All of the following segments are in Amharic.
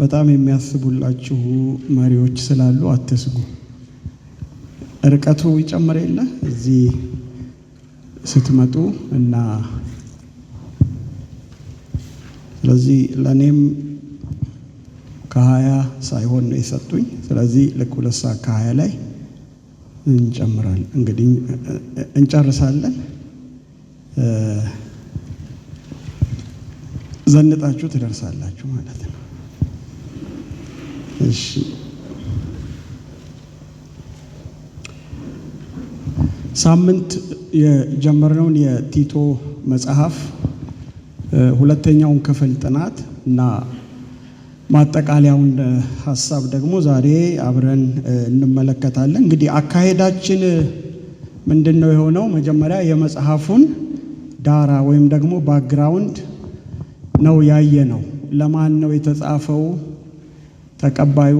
በጣም የሚያስቡላችሁ መሪዎች ስላሉ አትስጉ። ርቀቱ ይጨምር የለ እዚህ ስትመጡ እና ስለዚህ ለኔም ከ20 ሳይሆን ነው የሰጡኝ። ስለዚህ ልክ 2 ሰዓት ከ20 ላይ እንጨምራለን። እንግዲህ እንጨርሳለን። ዘንጣችሁ ትደርሳላችሁ ማለት ነው። እሺ ሳምንት የጀመርነውን የቲቶ መጽሐፍ ሁለተኛውን ክፍል ጥናት እና ማጠቃለያውን ሐሳብ ደግሞ ዛሬ አብረን እንመለከታለን። እንግዲህ አካሄዳችን ምንድነው የሆነው? መጀመሪያ የመጽሐፉን ዳራ ወይም ደግሞ ባክግራውንድ ነው ያየነው። ለማን ነው የተጻፈው? ተቀባዩ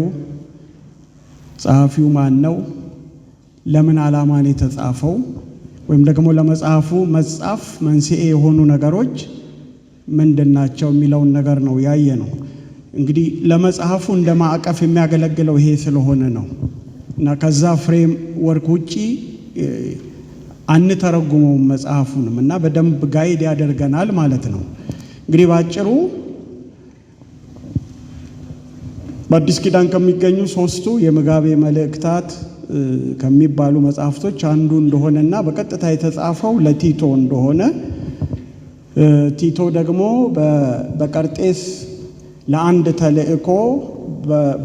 ጸሐፊው ማን ነው? ለምን ዓላማ ነው የተጻፈው? ወይም ደግሞ ለመጽሐፉ መጻፍ መንስኤ የሆኑ ነገሮች ምንድናቸው የሚለውን ነገር ነው ያየነው። እንግዲህ ለመጽሐፉ እንደ ማዕቀፍ የሚያገለግለው ይሄ ስለሆነ ነው እና ከዛ ፍሬም ወርክ ውጪ አንተረጉመውም መጽሐፉንም እና በደንብ ጋይድ ያደርገናል ማለት ነው። እንግዲህ ባጭሩ በአዲስ ኪዳን ከሚገኙ 3ቱ የመጋቤ መልእክታት ከሚባሉ መጽሐፍቶች አንዱ እንደሆነና በቀጥታ የተጻፈው ለቲቶ እንደሆነ ቲቶ ደግሞ በቀርጤስ ለአንድ ተልእኮ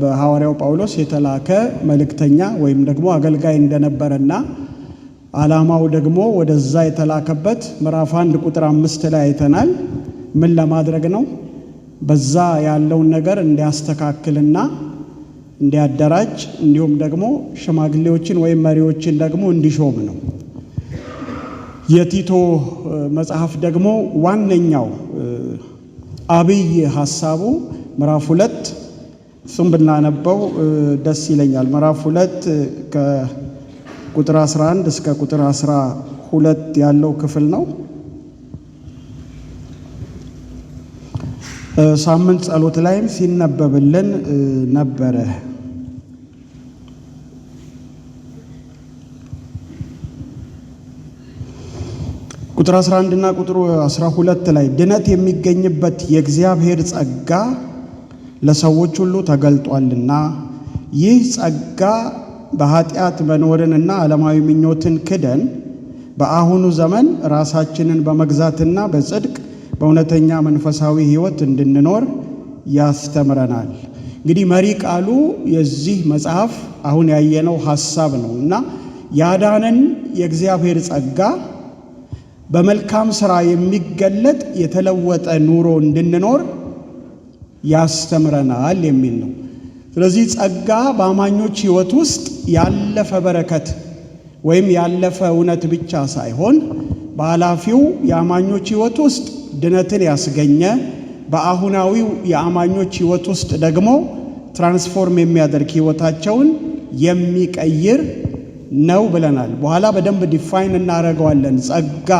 በሐዋርያው ጳውሎስ የተላከ መልእክተኛ ወይም ደግሞ አገልጋይ እንደነበረና ዓላማው ደግሞ ወደዛ የተላከበት ምዕራፍ 1 ቁጥር 5 ላይ አይተናል። ምን ለማድረግ ነው? በዛ ያለውን ነገር እንዲያስተካክልና እንዲያደራጅ እንዲሁም ደግሞ ሽማግሌዎችን ወይም መሪዎችን ደግሞ እንዲሾም ነው። የቲቶ መጽሐፍ ደግሞ ዋነኛው አብይ ሐሳቡ ምዕራፍ 2 እሱም ብናነበው ደስ ይለኛል። ምዕራፍ 2 ከቁጥር 11 እስከ ቁጥር 12 ያለው ክፍል ነው። ሳምንት ጸሎት ላይም ሲነበብልን ነበረ። ቁጥር 11 እና ቁጥር 12 ላይ ድነት የሚገኝበት የእግዚአብሔር ጸጋ ለሰዎች ሁሉ ተገልጧልና ይህ ጸጋ በኃጢአት መኖርንና ዓለማዊ ምኞትን ክደን በአሁኑ ዘመን ራሳችንን በመግዛትና በጽድቅ በእውነተኛ መንፈሳዊ ሕይወት እንድንኖር ያስተምረናል። እንግዲህ መሪ ቃሉ የዚህ መጽሐፍ አሁን ያየነው ሐሳብ ነው እና ያዳነን የእግዚአብሔር ጸጋ በመልካም ሥራ የሚገለጥ የተለወጠ ኑሮ እንድንኖር ያስተምረናል የሚል ነው። ስለዚህ ጸጋ በአማኞች ሕይወት ውስጥ ያለፈ በረከት ወይም ያለፈ እውነት ብቻ ሳይሆን በኃላፊው የአማኞች ሕይወት ውስጥ ድነትን ያስገኘ በአሁናዊው የአማኞች ሕይወት ውስጥ ደግሞ ትራንስፎርም የሚያደርግ ሕይወታቸውን የሚቀይር ነው ብለናል። በኋላ በደንብ ዲፋይን እናደርገዋለን። ጸጋ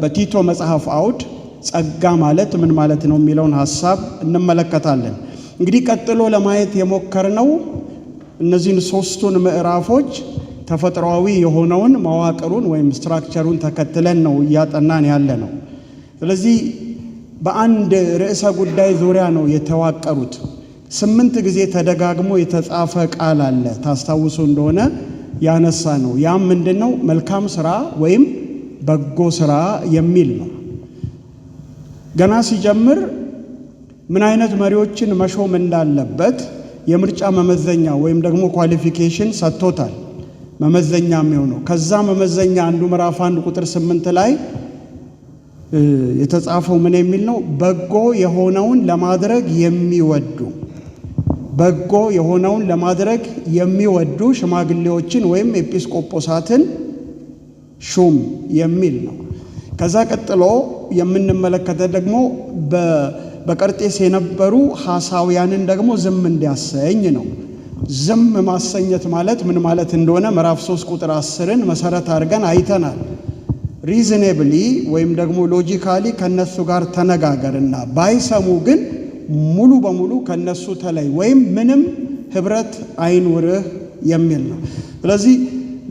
በቲቶ መጽሐፍ አውድ ጸጋ ማለት ምን ማለት ነው የሚለውን ሐሳብ እንመለከታለን። እንግዲህ ቀጥሎ ለማየት የሞከርነው እነዚህን 3ቱን ምዕራፎች ተፈጥሯዊ የሆነውን መዋቅሩን ወይም ስትራክቸሩን ተከትለን ነው እያጠናን ያለ ነው። ስለዚህ በአንድ ርዕሰ ጉዳይ ዙሪያ ነው የተዋቀሩት። 8 ጊዜ ተደጋግሞ የተጻፈ ቃል አለ። ታስታውሱ እንደሆነ ያነሳ ነው። ያም ምንድነው? መልካም ሥራ ወይም በጎ ሥራ የሚል ነው። ገና ሲጀምር ምን አይነት መሪዎችን መሾም እንዳለበት የምርጫ መመዘኛ ወይም ደግሞ ኳሊፊኬሽን ሰጥቶታል። መመዘኛ የሚሆነው ከዛ መመዘኛ አንዱ ምዕራፍ 1 ቁጥር 8 ላይ የተጻፈው ምን የሚል ነው? በጎ የሆነውን ለማድረግ የሚወዱ በጎ የሆነውን ለማድረግ የሚወዱ ሽማግሌዎችን ወይም ኤጲስቆጶሳትን ሹም የሚል ነው። ከዛ ቀጥሎ የምንመለከተው ደግሞ በቀርጤስ የነበሩ ሐሳውያንን ደግሞ ዝም እንዲያሰኝ ነው። ዝም ማሰኘት ማለት ምን ማለት እንደሆነ ምዕራፍ 3 ቁጥር 10ን መሰረት አድርገን አይተናል። ሪዝኔብሊ ወይም ደግሞ ሎጂካሊ ከነሱ ጋር ተነጋገርና ባይሰሙ ግን ሙሉ በሙሉ ከነሱ ተለይ ወይም ምንም ህብረት አይኑርህ የሚል ነው። ስለዚህ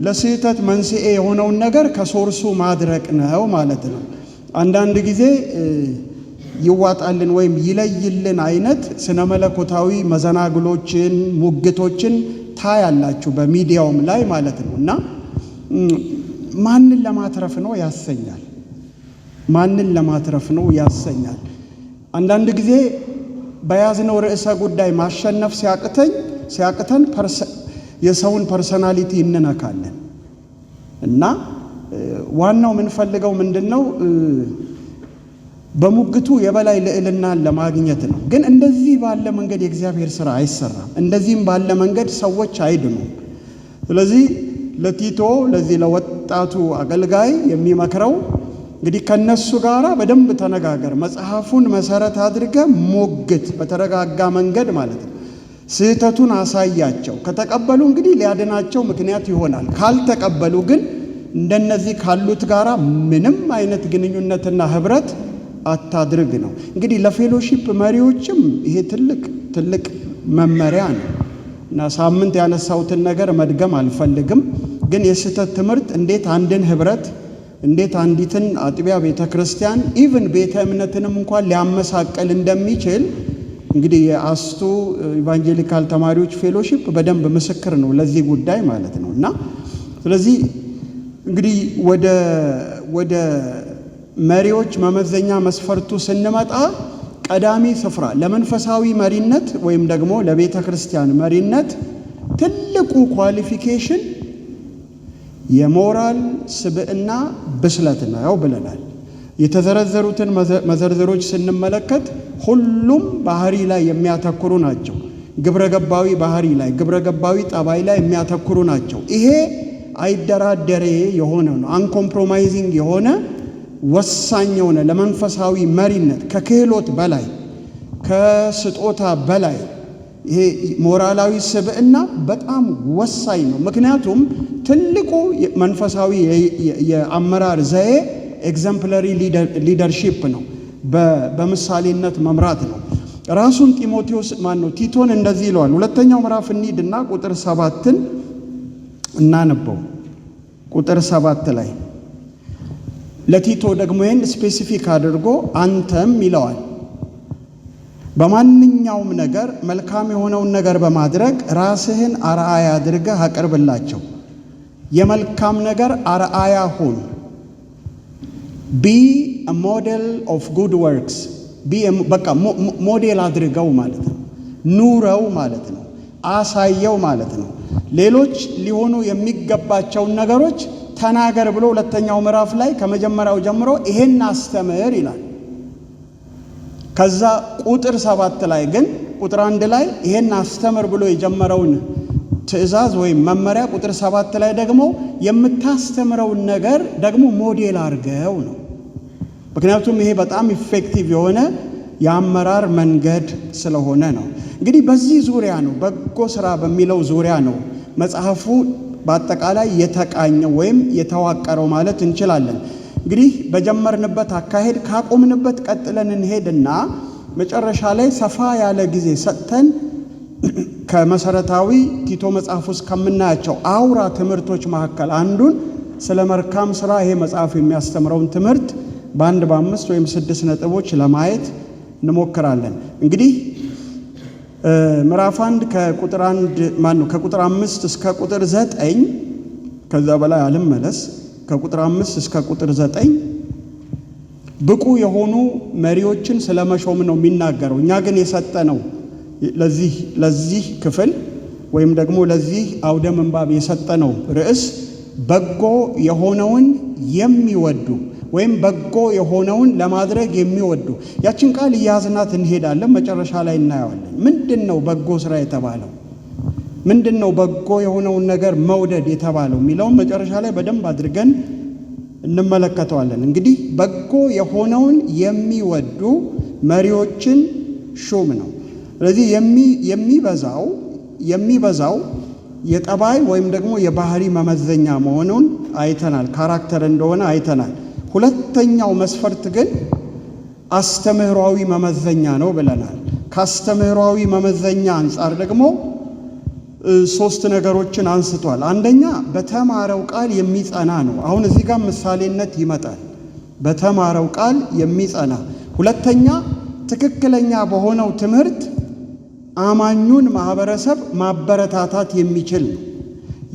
ለስህተት መንስኤ የሆነውን ነገር ከሶርሱ ማድረቅ ነው ማለት ነው። አንዳንድ ጊዜ ይዋጣልን ወይም ይለይልን አይነት ስነ መለኮታዊ መዘናግሎችን ሙግቶችን ታያላችሁ በሚዲያውም ላይ ማለት ነው። እና ማንን ለማትረፍ ነው ያሰኛል። ማንን ለማትረፍ ነው ያሰኛል። አንዳንድ ጊዜ በያዝነው ርዕሰ ጉዳይ ማሸነፍ ሲያቅተን የሰውን ፐርሰናሊቲ እንነካለን። እና ዋናው የምንፈልገው ምንድነው? በሙግቱ የበላይ ልዕልናን ለማግኘት ነው። ግን እንደዚህ ባለ መንገድ የእግዚአብሔር ሥራ አይሰራም። እንደዚህም ባለ መንገድ ሰዎች አይድኑም። ስለዚህ ለቲቶ ለዚህ ለወጣቱ አገልጋይ የሚመክረው እንግዲህ ከነሱ ጋራ በደንብ ተነጋገር፣ መጽሐፉን መሰረት አድርገ ሞግት፣ በተረጋጋ መንገድ ማለት ነው። ስህተቱን አሳያቸው። ከተቀበሉ እንግዲህ ሊያድናቸው ምክንያት ይሆናል። ካልተቀበሉ ግን እንደነዚህ ካሉት ጋራ ምንም አይነት ግንኙነትና ህብረት አታድርግ ነው። እንግዲህ ለፌሎሺፕ መሪዎችም ይሄ ትልቅ መመሪያ ነው እና ሳምንት ያነሳሁትን ነገር መድገም አልፈልግም። ግን የስህተት ትምህርት እንዴት አንድን ህብረት እንዴት አንዲትን አጥቢያ ቤተ ክርስቲያን ኢቭን ቤተ እምነትንም እንኳን ሊያመሳቀል እንደሚችል እንግዲህ የአስቱ ኢቫንጀሊካል ተማሪዎች ፌሎሺፕ በደንብ ምስክር ነው ለዚህ ጉዳይ ማለት ነው። እና ስለዚህ እንግዲህ ወደ መሪዎች መመዘኛ መስፈርቱ ስንመጣ ቀዳሚ ስፍራ ለመንፈሳዊ መሪነት ወይም ደግሞ ለቤተ ክርስቲያን መሪነት ትልቁ ኳሊፊኬሽን የሞራል ስብዕና ብስለት ነው ብለናል። የተዘረዘሩትን መዘርዘሮች ስንመለከት ሁሉም ባህሪ ላይ የሚያተኩሩ ናቸው። ግብረገባዊ ባህሪ ላይ፣ ግብረገባዊ ጠባይ ላይ የሚያተኩሩ ናቸው። ይሄ አይደራደሬ የሆነ ነው። አንኮምፕሮማይዚንግ የሆነ ወሳኝ የሆነ ለመንፈሳዊ መሪነት ከክህሎት በላይ ከስጦታ በላይ ይሄ ሞራላዊ ስብዕና በጣም ወሳኝ ነው። ምክንያቱም ትልቁ መንፈሳዊ የአመራር ዘዬ ኤግዘምፕለሪ ሊደርሺፕ ነው። በምሳሌነት መምራት ነው። ራሱን ቲቶን እንደዚህ ይለዋል። ሁለተኛው ምዕራፍ እንሂድና ቁጥር 7ን እናነበው። ቁጥር 7 ላይ ለቲቶ ደግሞ ይህን ስፔሲፊክ አድርጎ አንተም ይለዋል። በማንኛውም ነገር መልካም የሆነውን ነገር በማድረግ ራስህን አርአያ አድርገህ አቅርብላቸው። የመልካም ነገር አርአያ ሁን። ቢ a model of good works በቃ ሞዴል አድርገው ማለት ነው። ኑረው ማለት ነው። አሳየው ማለት ነው። ሌሎች ሊሆኑ የሚገባቸውን ነገሮች ተናገር ብሎ ሁለተኛው ምዕራፍ ላይ ከመጀመሪያው ጀምሮ ይሄን አስተምር ይላል። ከዛ ቁጥር 7 ላይ ግን ቁጥር 1 ላይ ይሄን አስተምር ብሎ የጀመረውን ትእዛዝ ወይም መመሪያ ቁጥር 7 ላይ ደግሞ የምታስተምረውን ነገር ደግሞ ሞዴል አድርገው ነው። ምክንያቱም ይሄ በጣም ኢፌክቲቭ የሆነ የአመራር መንገድ ስለሆነ ነው። እንግዲህ በዚህ ዙሪያ ነው፣ በጎ ስራ በሚለው ዙሪያ ነው መጽሐፉ በአጠቃላይ የተቃኘው ወይም የተዋቀረው ማለት እንችላለን። እንግዲህ በጀመርንበት አካሄድ ካቆምንበት ቀጥለን እንሄድና መጨረሻ ላይ ሰፋ ያለ ጊዜ ሰጥተን ከመሰረታዊ ቲቶ መጽሐፍ ውስጥ ከምናያቸው አውራ ትምህርቶች መካከል አንዱን ስለ መልካም ስራ ይሄ መጽሐፍ የሚያስተምረውን ትምህርት በ5 ወይም 6 ነጥቦች ለማየት እንሞክራለን። እንግዲህ ምዕራፍ 1 ከቁጥር 5 እስከ ቁጥር 9 ከዛ በላይ አልመለስ። ከቁጥር 5 እስከ ቁጥር 9 ብቁ የሆኑ መሪዎችን ስለመሾም ነው የሚናገረው። እኛ ግን የሰጠነው ለዚህ ክፍል ወይም ደግሞ ለዚህ አውደ ምንባብ የሰጠነው ርዕስ በጎ የሆነውን የሚወዱ ወይም በጎ የሆነውን ለማድረግ የሚወዱ። ያችን ቃል እያዝናት እንሄዳለን። መጨረሻ ላይ እናየዋለን። ምንድነው በጎ ስራ የተባለው? ምንድነው በጎ የሆነውን ነገር መውደድ የተባለው የሚለውን መጨረሻ ላይ በደንብ አድርገን እንመለከተዋለን። እንግዲህ በጎ የሆነውን የሚወዱ መሪዎችን ሹም ነው። ስለዚህ የሚበዛው የጠባይ ወይም ደግሞ የባህሪ መመዘኛ መሆኑን አይተናል። ካራክተር እንደሆነ አይተናል። ሁለተኛው መስፈርት ግን አስተምህሯዊ መመዘኛ ነው ብለናል። ካስተምህሯዊ መመዘኛ አንጻር ደግሞ ሶስት ነገሮችን አንስቷል። አንደኛ በተማረው ቃል የሚጸና ነው። አሁን እዚህ ጋር ምሳሌነት ይመጣል። በተማረው ቃል የሚጸና። ሁለተኛ ትክክለኛ በሆነው ትምህርት አማኙን ማህበረሰብ ማበረታታት የሚችል ነው።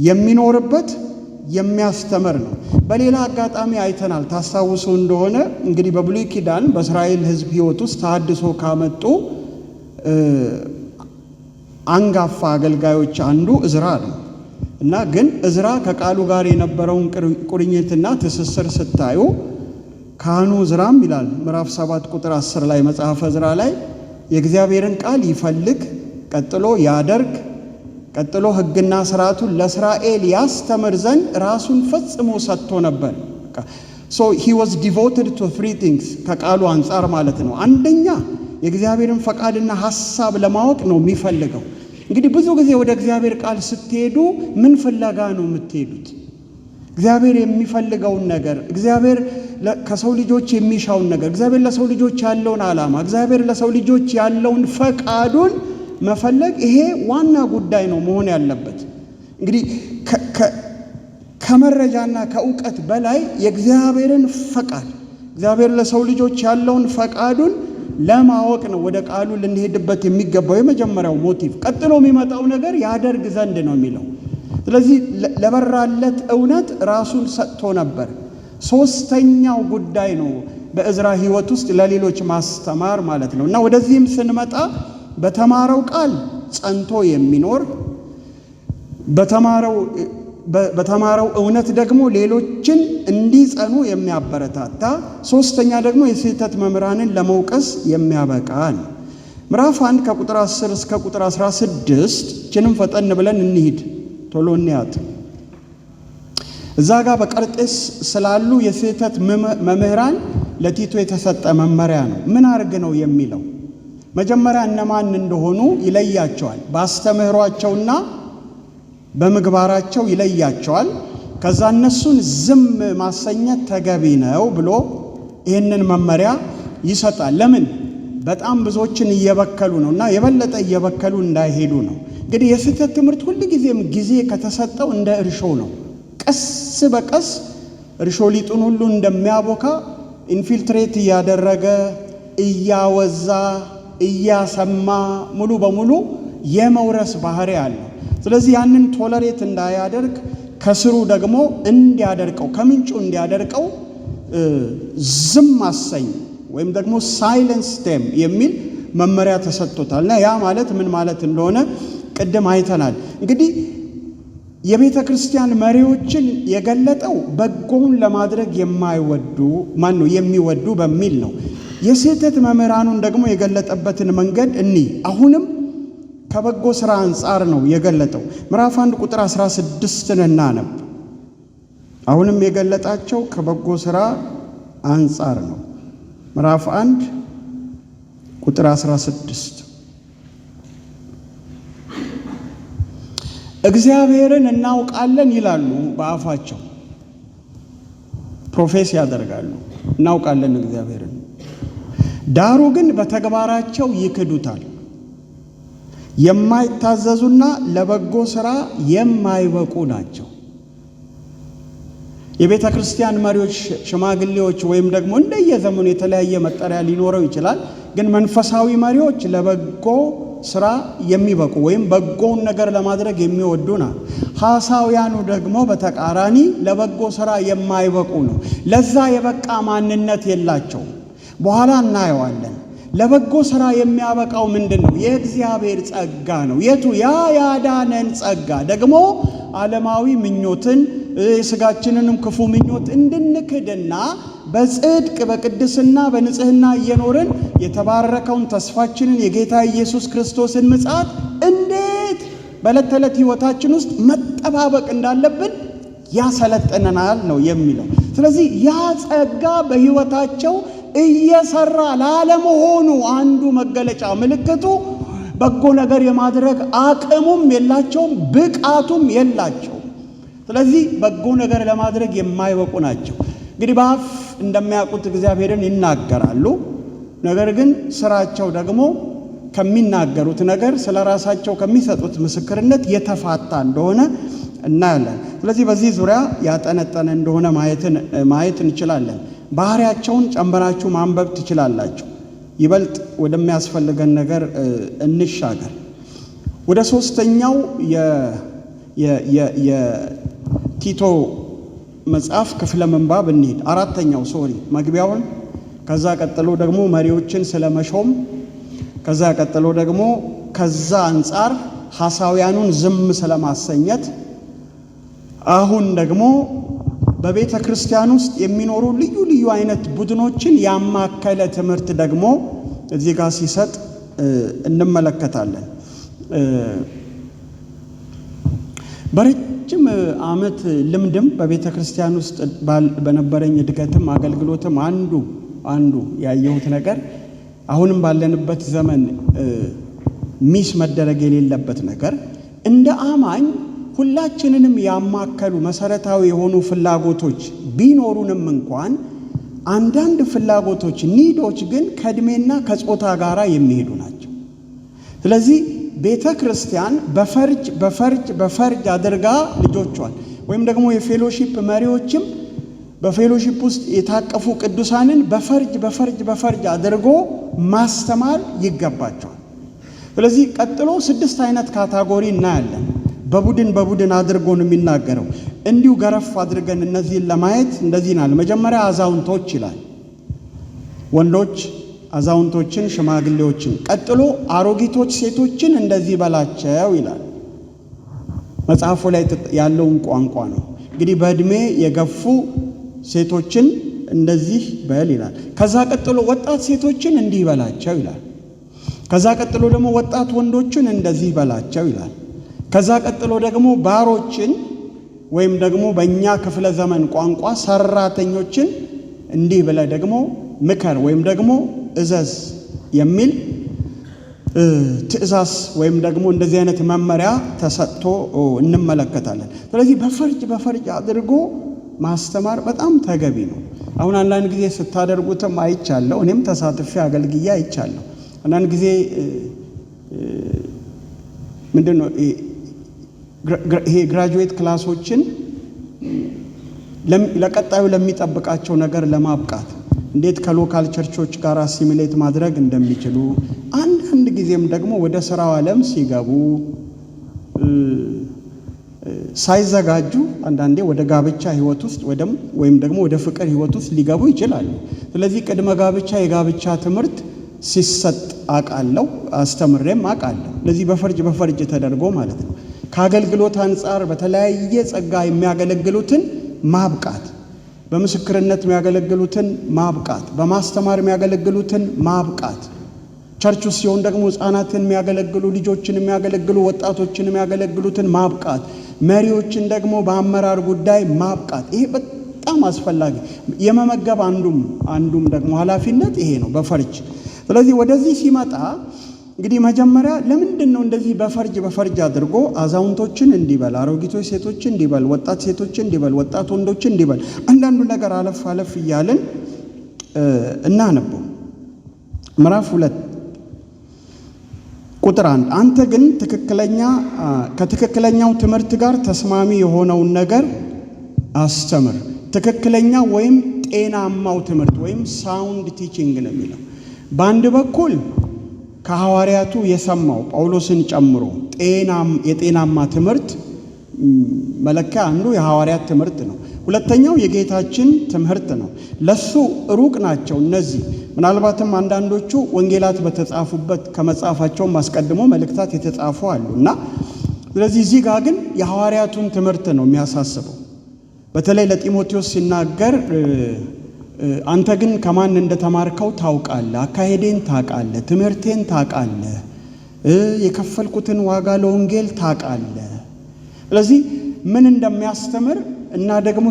የሚኖርበት የሚያስተምር ነው። በሌላ አጋጣሚ አይተናል። ታስታውሱ እንደሆነ እንግዲህ በብሉይ ኪዳን በእስራኤል ሕዝብ ሕይወት ውስጥ ተሐድሶ ካመጡ አንጋፋ አገልጋዮች አንዱ እዝራ ነው እና ግን እዝራ ከቃሉ ጋር የነበረውን ቁርኝትና ትስስር ስታዩ ካህኑ እዝራም ይላል ምዕራፍ 7 ቁጥር 10 ላይ መጽሐፈ እዝራ ላይ የእግዚአብሔርን ቃል ይፈልግ፣ ቀጥሎ ያደርግ፣ ቀጥሎ ሕግና ሥርዓቱን ለእስራኤል ያስተምር ዘንድ ራሱን ፈጽሞ ሰጥቶ ነበር። so he was devoted to three things ከቃሉ አንጻር ማለት ነው። አንደኛ የእግዚአብሔርን ፈቃድና ሐሳብ ለማወቅ ነው የሚፈልገው። እንግዲህ ብዙ ጊዜ ወደ እግዚአብሔር ቃል ስትሄዱ ምን ፍለጋ ነው የምትሄዱት? እግዚአብሔር የሚፈልገውን ነገር፣ እግዚአብሔር ከሰው ልጆች የሚሻውን ነገር፣ እግዚአብሔር ለሰው ልጆች ያለውን ዓላማ፣ እግዚአብሔር ለሰው ልጆች ያለውን ፈቃዱን መፈለግ፣ ይሄ ዋና ጉዳይ ነው መሆን ያለበት። እንግዲህ ከመረጃና ከእውቀት በላይ የእግዚአብሔርን ፈቃድ፣ እግዚአብሔር ለሰው ልጆች ያለውን ፈቃዱን ለማወቅ ነው ወደ ቃሉ ልንሄድበት የሚገባው የመጀመሪያው ሞቲቭ። ቀጥሎ የሚመጣው ነገር ያደርግ ዘንድ ነው የሚለው። ስለዚህ ለበራለት እውነት ራሱን ሰጥቶ ነበር። ሶስተኛው ጉዳይ ነው በእዝራ ሕይወት ውስጥ ለሌሎች ማስተማር ማለት ነው። እና ወደዚህም ስንመጣ በተማረው ቃል ጸንቶ የሚኖር በተማረው እውነት ደግሞ ሌሎችን እንዲጸኑ የሚያበረታታ፣ ሶስተኛ ደግሞ የስህተት መምህራንን ለመውቀስ የሚያበቃ ነው። ምዕራፍ 1 ከቁጥር 10 እስከ ቁጥር 16 ችንም ፈጠን ብለን እንሂድ፣ ቶሎ እንያት። እዛ ጋር በቀርጤስ ስላሉ የስህተት መምህራን ለቲቶ የተሰጠ መመሪያ ነው። ምን አርግ ነው የሚለው? መጀመሪያ እነማን እንደሆኑ ይለያቸዋል። በአስተምህሯቸውና በምግባራቸው ይለያቸዋል። ከዛ እነሱን ዝም ማሰኘት ተገቢ ነው ብሎ ይህንን መመሪያ ይሰጣል። ለምን? በጣም ብዙዎችን እየበከሉ ነው እና የበለጠ እየበከሉ እንዳይሄዱ ነው። እንግዲህ የስህተት ትምህርት ሁልጊዜም ጊዜ ከተሰጠው እንደ እርሾ ነው። ቀስ በቀስ እርሾ ሊጡን ሁሉ እንደሚያቦካ ኢንፊልትሬት እያደረገ እያወዛ እያሰማ ሙሉ በሙሉ የመውረስ ባህሪ አለው። ስለዚህ ያንን ቶለሬት እንዳያደርግ ከስሩ ደግሞ እንዲያደርቀው፣ ከምንጩ እንዲያደርቀው ዝም አሰኝ ወይም ደግሞ ሳይለንስ ቴም የሚል መመሪያ ተሰጥቶታል። እና ያ ማለት ምን ማለት እንደሆነ ቅድም አይተናል። እንግዲህ የቤተ ክርስቲያን መሪዎችን የገለጠው በጎውን ለማድረግ የሚወዱ በሚል ነው። የስህተት መምህራኑን ደግሞ የገለጠበትን መንገድ አሁንም ከበጎ ሥራ አንጻር ነው የገለጠው። ምዕራፍ 1 ቁጥር 16 እናነብ። አሁንም የገለጣቸው ከበጎ ሥራ አንጻር ነው። ምዕራፍ 1 ቁጥር 16 እግዚአብሔርን እናውቃለን ይላሉ፣ በአፋቸው ፕሮፌስ ያደርጋሉ፣ እናውቃለን እግዚአብሔርን። ዳሩ ግን በተግባራቸው ይክዱታል። የማይታዘዙና ለበጎ ሥራ የማይበቁ ናቸው። የቤተ ክርስቲያን መሪዎች፣ ሽማግሌዎች ወይም ደግሞ እንደየዘመኑ የተለያየ መጠሪያ ሊኖረው ይችላል። ግን መንፈሳዊ መሪዎች ለበጎ ሥራ የሚበቁ ወይም በጎውን ነገር ለማድረግ የሚወዱ ናቸው። ሐሳውያኑ ደግሞ በተቃራኒ ለበጎ ሥራ የማይበቁ ነው። ለዛ የበቃ ማንነት የላቸውም። በኋላ እናየዋለን። ለበጎ ሥራ የሚያበቃው ምንድን ነው? የእግዚአብሔር ጸጋ ነው። የቱ? ያ ያዳነን ጸጋ ደግሞ ዓለማዊ ምኞትን የሥጋችንንም ክፉ ምኞት እንድንክድና በጽድቅ በቅድስና በንጽሕና እየኖርን የተባረከውን ተስፋችንን የጌታ ኢየሱስ ክርስቶስን ምጽአት እንዴት በዕለት ተዕለት ሕይወታችን ውስጥ መጠባበቅ እንዳለብን ያሰለጥነናል ነው የሚለው። ስለዚህ ያ ጸጋ በሕይወታቸው እየሰራ ላለመሆኑ አንዱ መገለጫ ምልክቱ በጎ ነገር የማድረግ አቅሙም የላቸውም፣ ብቃቱም የላቸውም። ስለዚህ በጎ ነገር ለማድረግ የማይበቁ ናቸው። እንግዲህ በአፍ እንደሚያውቁት እግዚአብሔርን ይናገራሉ፣ ነገር ግን ስራቸው ደግሞ ከሚናገሩት ነገር ስለራሳቸው ከሚሰጡት ምስክርነት የተፋታ እንደሆነ እናያለን። ስለዚህ በዚህ ዙሪያ ያጠነጠነ እንደሆነ ማየት እንችላለን። ባህሪያቸውን ጨምራችሁ ማንበብ ትችላላችሁ። ይበልጥ ወደሚያስፈልገን ነገር እንሻገር። ወደ ሶስተኛው የቲቶ መጽሐፍ ክፍለ ምንባብ እንሂድ። አራተኛው መግቢያውን፣ ከዛ ቀጥሎ ደግሞ መሪዎችን ስለመሾም፣ ከዛ ቀጥሎ ደግሞ ከዛ አንጻር ሐሳውያኑን ዝም ስለማሰኘት፣ አሁን ደግሞ በቤተ ክርስቲያን ውስጥ የሚኖሩ ልዩ ልዩ አይነት ቡድኖችን ያማከለ ትምህርት ደግሞ እዚህ ጋር ሲሰጥ እንመለከታለን። በረጅም ዓመት ልምድም በቤተ ክርስቲያን ውስጥ በነበረኝ እድገትም አገልግሎትም አንዱ ያየሁት ነገር አሁንም ባለንበት ዘመን ሚስ መደረግ የሌለበት ነገር እንደ አማኝ ሁላችንንም ያማከሉ መሰረታዊ የሆኑ ፍላጎቶች ቢኖሩንም እንኳን አንዳንድ ፍላጎቶች ኒዶች ግን ከእድሜና ከጾታ ጋር የሚሄዱ ናቸው። ስለዚህ ቤተ ክርስቲያን በፈርጅ አድርጋ ልጆቿን ወይም ደግሞ የፌሎሺፕ መሪዎችም በፌሎሺፕ ውስጥ የታቀፉ ቅዱሳንን በፈርጅ አድርጎ ማስተማር ይገባቸዋል። ስለዚህ ቀጥሎ 6 አይነት ካታጎሪ እናያለን። በቡድን አድርጎ ነው የሚናገረው። እንዲሁ ገረፍ አድርገን እነዚህን ለማየት እንደዚህ ናል። መጀመሪያ አዛውንቶች ይላል። ወንዶች አዛውንቶችን፣ ሽማግሌዎችን። ቀጥሎ አሮጊቶች ሴቶችን እንደዚህ በላቸው ይላል። መጽሐፉ ላይ ያለውን ቋንቋ ነው። እንግዲህ በእድሜ የገፉ ሴቶችን እንደዚህ በል ይላል። ከዛ ቀጥሎ ወጣት ሴቶችን እንዲህ በላቸው ይላል። ከዛ ቀጥሎ ደግሞ ወጣት ወንዶችን እንደዚህ በላቸው ይላል። ከዛ ቀጥሎ ደግሞ ባሮችን ወይም ደግሞ በእኛ ክፍለ ዘመን ቋንቋ ሰራተኞችን እንዲህ ብለ ደግሞ ምከር ወይም ደግሞ እዘዝ የሚል ትእዛዝ ወይም ደግሞ እንደዚህ አይነት መመሪያ ተሰጥቶ እንመለከታለን። ስለዚህ በፈርጅ አድርጎ ማስተማር በጣም ተገቢ ነው። አሁን አንዳንድ ጊዜ ስታደርጉትም አይቻለሁ። እኔም ተሳትፌ አገልግዬ አይቻለሁ። አንዳንድ ጊዜ ምንድነው ይሄ ግራጁዌት ክላሶችን ለቀጣዩ ለሚጠብቃቸው ነገር ለማብቃት እንዴት ከሎካል ቸርቾች ጋር አሲሚሌት ማድረግ እንደሚችሉ፣ አንዳንድ ጊዜም ደግሞ ወደ ስራው ዓለም ሲገቡ ሳይዘጋጁ አንዳንዴ ወደ ጋብቻ ህይወት ውስጥ ወይም ደግሞ ወደ ፍቅር ህይወት ውስጥ ሊገቡ ይችላሉ። ስለዚህ ቅድመ ጋብቻ የጋብቻ ትምህርት ሲሰጥ አውቃለሁ፣ አስተምሬም አውቃለሁ። ስለዚህ በፈርጅ ተደርጎ ማለት ነው። ከአገልግሎት አንጻር በተለያየ ጸጋ የሚያገለግሉትን ማብቃት፣ በምስክርነት የሚያገለግሉትን ማብቃት፣ በማስተማር የሚያገለግሉትን ማብቃት፣ ቸርች ውስጥ ሲሆን ደግሞ ህፃናትን የሚያገለግሉ፣ ልጆችን የሚያገለግሉ፣ ወጣቶችን የሚያገለግሉትን ማብቃት፣ መሪዎችን ደግሞ በአመራር ጉዳይ ማብቃት። ይሄ በጣም አስፈላጊ የመመገብ አንዱም ደግሞ ኃላፊነት ይሄ ነው በፈርጅ። ስለዚህ ወደዚህ ሲመጣ እንግዲህ መጀመሪያ ለምንድን ነው እንደዚህ በፈርጅ አድርጎ አዛውንቶችን እንዲበል፣ አሮጊቶች ሴቶችን እንዲበል፣ ወጣት ሴቶችን እንዲበል፣ ወጣት ወንዶችን እንዲበል፣ አንዳንዱ ነገር አለፍ እያልን እናነበው። ምዕራፍ 2 ቁጥር 1 አንተ ግን ከትክክለኛው ትምህርት ጋር ተስማሚ የሆነውን ነገር አስተምር። ትክክለኛ ወይም ጤናማው ትምህርት ወይም ሳውንድ ቲቺንግ ነው የሚለው። በአንድ በኩል ከሐዋርያቱ የሰማው ጳውሎስን ጨምሮ የጤናማ ትምህርት መለኪያ አንዱ የሐዋርያት ትምህርት ነው። ሁለተኛው የጌታችን ትምህርት ነው። ለሱ ሩቅ ናቸው እነዚህ። ምናልባትም አንዳንዶቹ ወንጌላት በተጻፉበት ከመጻፋቸውም አስቀድሞ መልእክታት የተጻፉ አሉና ስለዚህ እዚህ ጋር ግን የሐዋርያቱን ትምህርት ነው የሚያሳስበው። በተለይ ለጢሞቴዎስ ሲናገር አንተ ግን ከማን እንደተማርከው ታውቃለህ፣ አካሄዴን ታውቃለህ፣ ትምህርቴን ታውቃለህ፣ የከፈልኩትን ዋጋ ለወንጌል ታውቃለህ። ስለዚህ ምን እንደሚያስተምር እና ደግሞ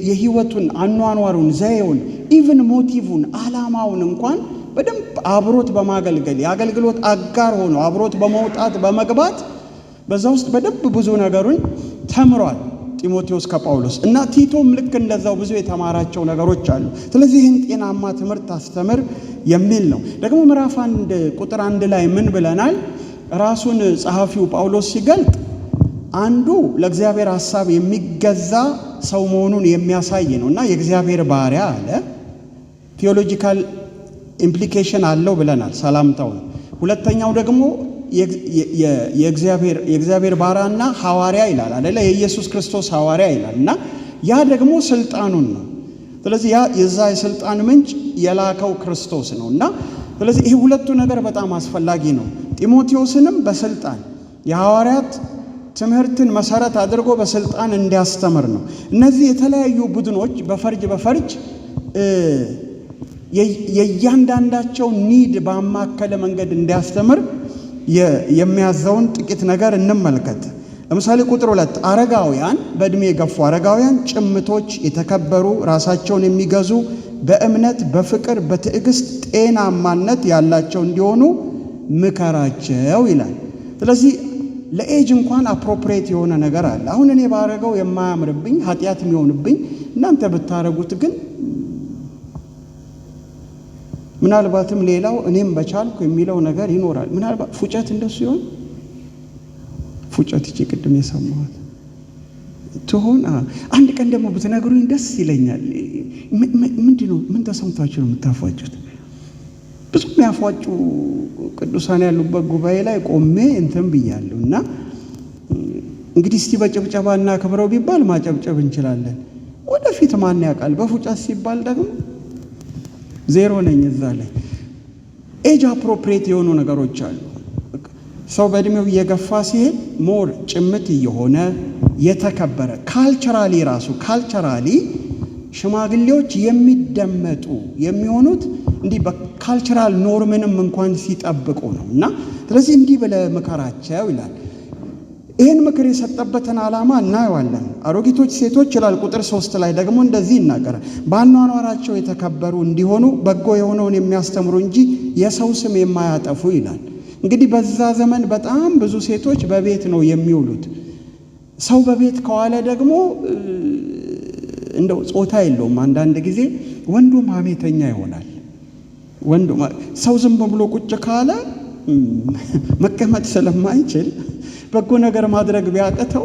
የህይወቱን አኗኗሩን፣ ዘዬውን፣ ኢቭን ሞቲቭን፣ ዓላማውን እንኳን በደንብ አብሮት በማገልገል የአገልግሎት አጋር ሆኖ አብሮት በመውጣት በመግባት በዛ ውስጥ በደንብ ብዙ ነገሩን ተምሯል። ጢሞቴዎስ ከጳውሎስ እና ቲቶም ልክ እንደዛው ብዙ የተማራቸው ነገሮች አሉ። ስለዚህ ይህን ጤናማ ትምህርት አስተምር የሚል ነው። ደግሞ ምዕራፍ 1 ቁጥር 1 ላይ ምን ብለናል? ራሱን ጸሐፊው ጳውሎስ ሲገልጥ አንዱ ለእግዚአብሔር ሐሳብ የሚገዛ ሰው መሆኑን የሚያሳይ ነው እና የእግዚአብሔር ባሪያ አለ። ቴዎሎጂካል ኢምፕሊኬሽን አለው ብለናል ሰላምታው። ሁለተኛው ደግሞ የእግዚአብሔር ባሪያና ሐዋርያ ይላል አይደለ? የኢየሱስ ክርስቶስ ሐዋርያ ይላል እና ያ ደግሞ ስልጣኑን ነው። ስለዚህ ያ የዛ የስልጣን ምንጭ የላከው ክርስቶስ ነው እና ስለዚህ ይሄ ሁለቱ ነገር በጣም አስፈላጊ ነው። ጢሞቴዎስንም በስልጣን የሐዋርያት ትምህርትን መሰረት አድርጎ በስልጣን እንዲያስተምር ነው። እነዚህ የተለያዩ ቡድኖች በፈርጅ የእያንዳንዳቸው ኒድ ባማከለ መንገድ እንዲያስተምር የሚያዘውን ጥቂት ነገር እንመልከት። ለምሳሌ ቁጥር 2 አረጋውያን፣ በእድሜ የገፉ አረጋውያን ጭምቶች፣ የተከበሩ፣ ራሳቸውን የሚገዙ፣ በእምነት በፍቅር በትዕግስት ጤናማነት ያላቸው እንዲሆኑ ምከራቸው ይላል። ስለዚህ ለኤጅ እንኳን አፕሮፕሪየት የሆነ ነገር አለ። አሁን እኔ ባረገው የማያምርብኝ ኃጢአት የሚሆንብኝ እናንተ ብታረጉት ግን ምናልባትም ሌላው እኔም በቻልኩ የሚለው ነገር ይኖራል። ምናልባት ፉጨት እንደሱ ይሆን? ፉጨት እቺ ቅድም የሰማሁት ትሆን? አንድ ቀን ደግሞ ብትነግሩኝ ደስ ይለኛል። ምንድነው? ምን ተሰምታችሁ ነው የምታፏጩት? ብዙ የሚያፏጩ ቅዱሳን ያሉበት ጉባኤ ላይ ቆሜ እንትን ብያለሁ እና እንግዲህ እስቲ በጭብጨባና ክብረው ቢባል ማጨብጨብ እንችላለን። ወደፊት ማን ያውቃል? በፉጨት ሲባል ደግሞ ዜሮ ነኝ እዛ ላይ። ኤጅ አፕሮፕሪየት የሆኑ ነገሮች አሉ። ሰው በእድሜው እየገፋ ሲሄድ ሞር ጭምት እየሆነ የተከበረ ካልቸራሊ ሽማግሌዎች የሚደመጡ የሚሆኑት እንዲህ በካልቸራል ኖርምንም እንኳን ሲጠብቁ ነው እና ስለዚህ እንዲህ ብለህ ምከራቸው ይላል። ይህን ምክር የሰጠበትን ዓላማ እናየዋለን። አሮጊቶች ሴቶች ይላል ቁጥር 3 ላይ ደግሞ እንደዚህ ይናገራል። በአኗኗራቸው የተከበሩ እንዲሆኑ በጎ የሆነውን የሚያስተምሩ እንጂ የሰው ስም የማያጠፉ ይላል። እንግዲህ በዛ ዘመን በጣም ብዙ ሴቶች በቤት ነው የሚውሉት። ሰው በቤት ከዋለ ደግሞ እንደው ጾታ የለውም። አንዳንድ ጊዜ ወንዱም ሐሜተኛ ይሆናል። ሰው ዝም ብሎ ቁጭ ካለ መቀመጥ ስለማይችል በጎ ነገር ማድረግ ቢያቀተው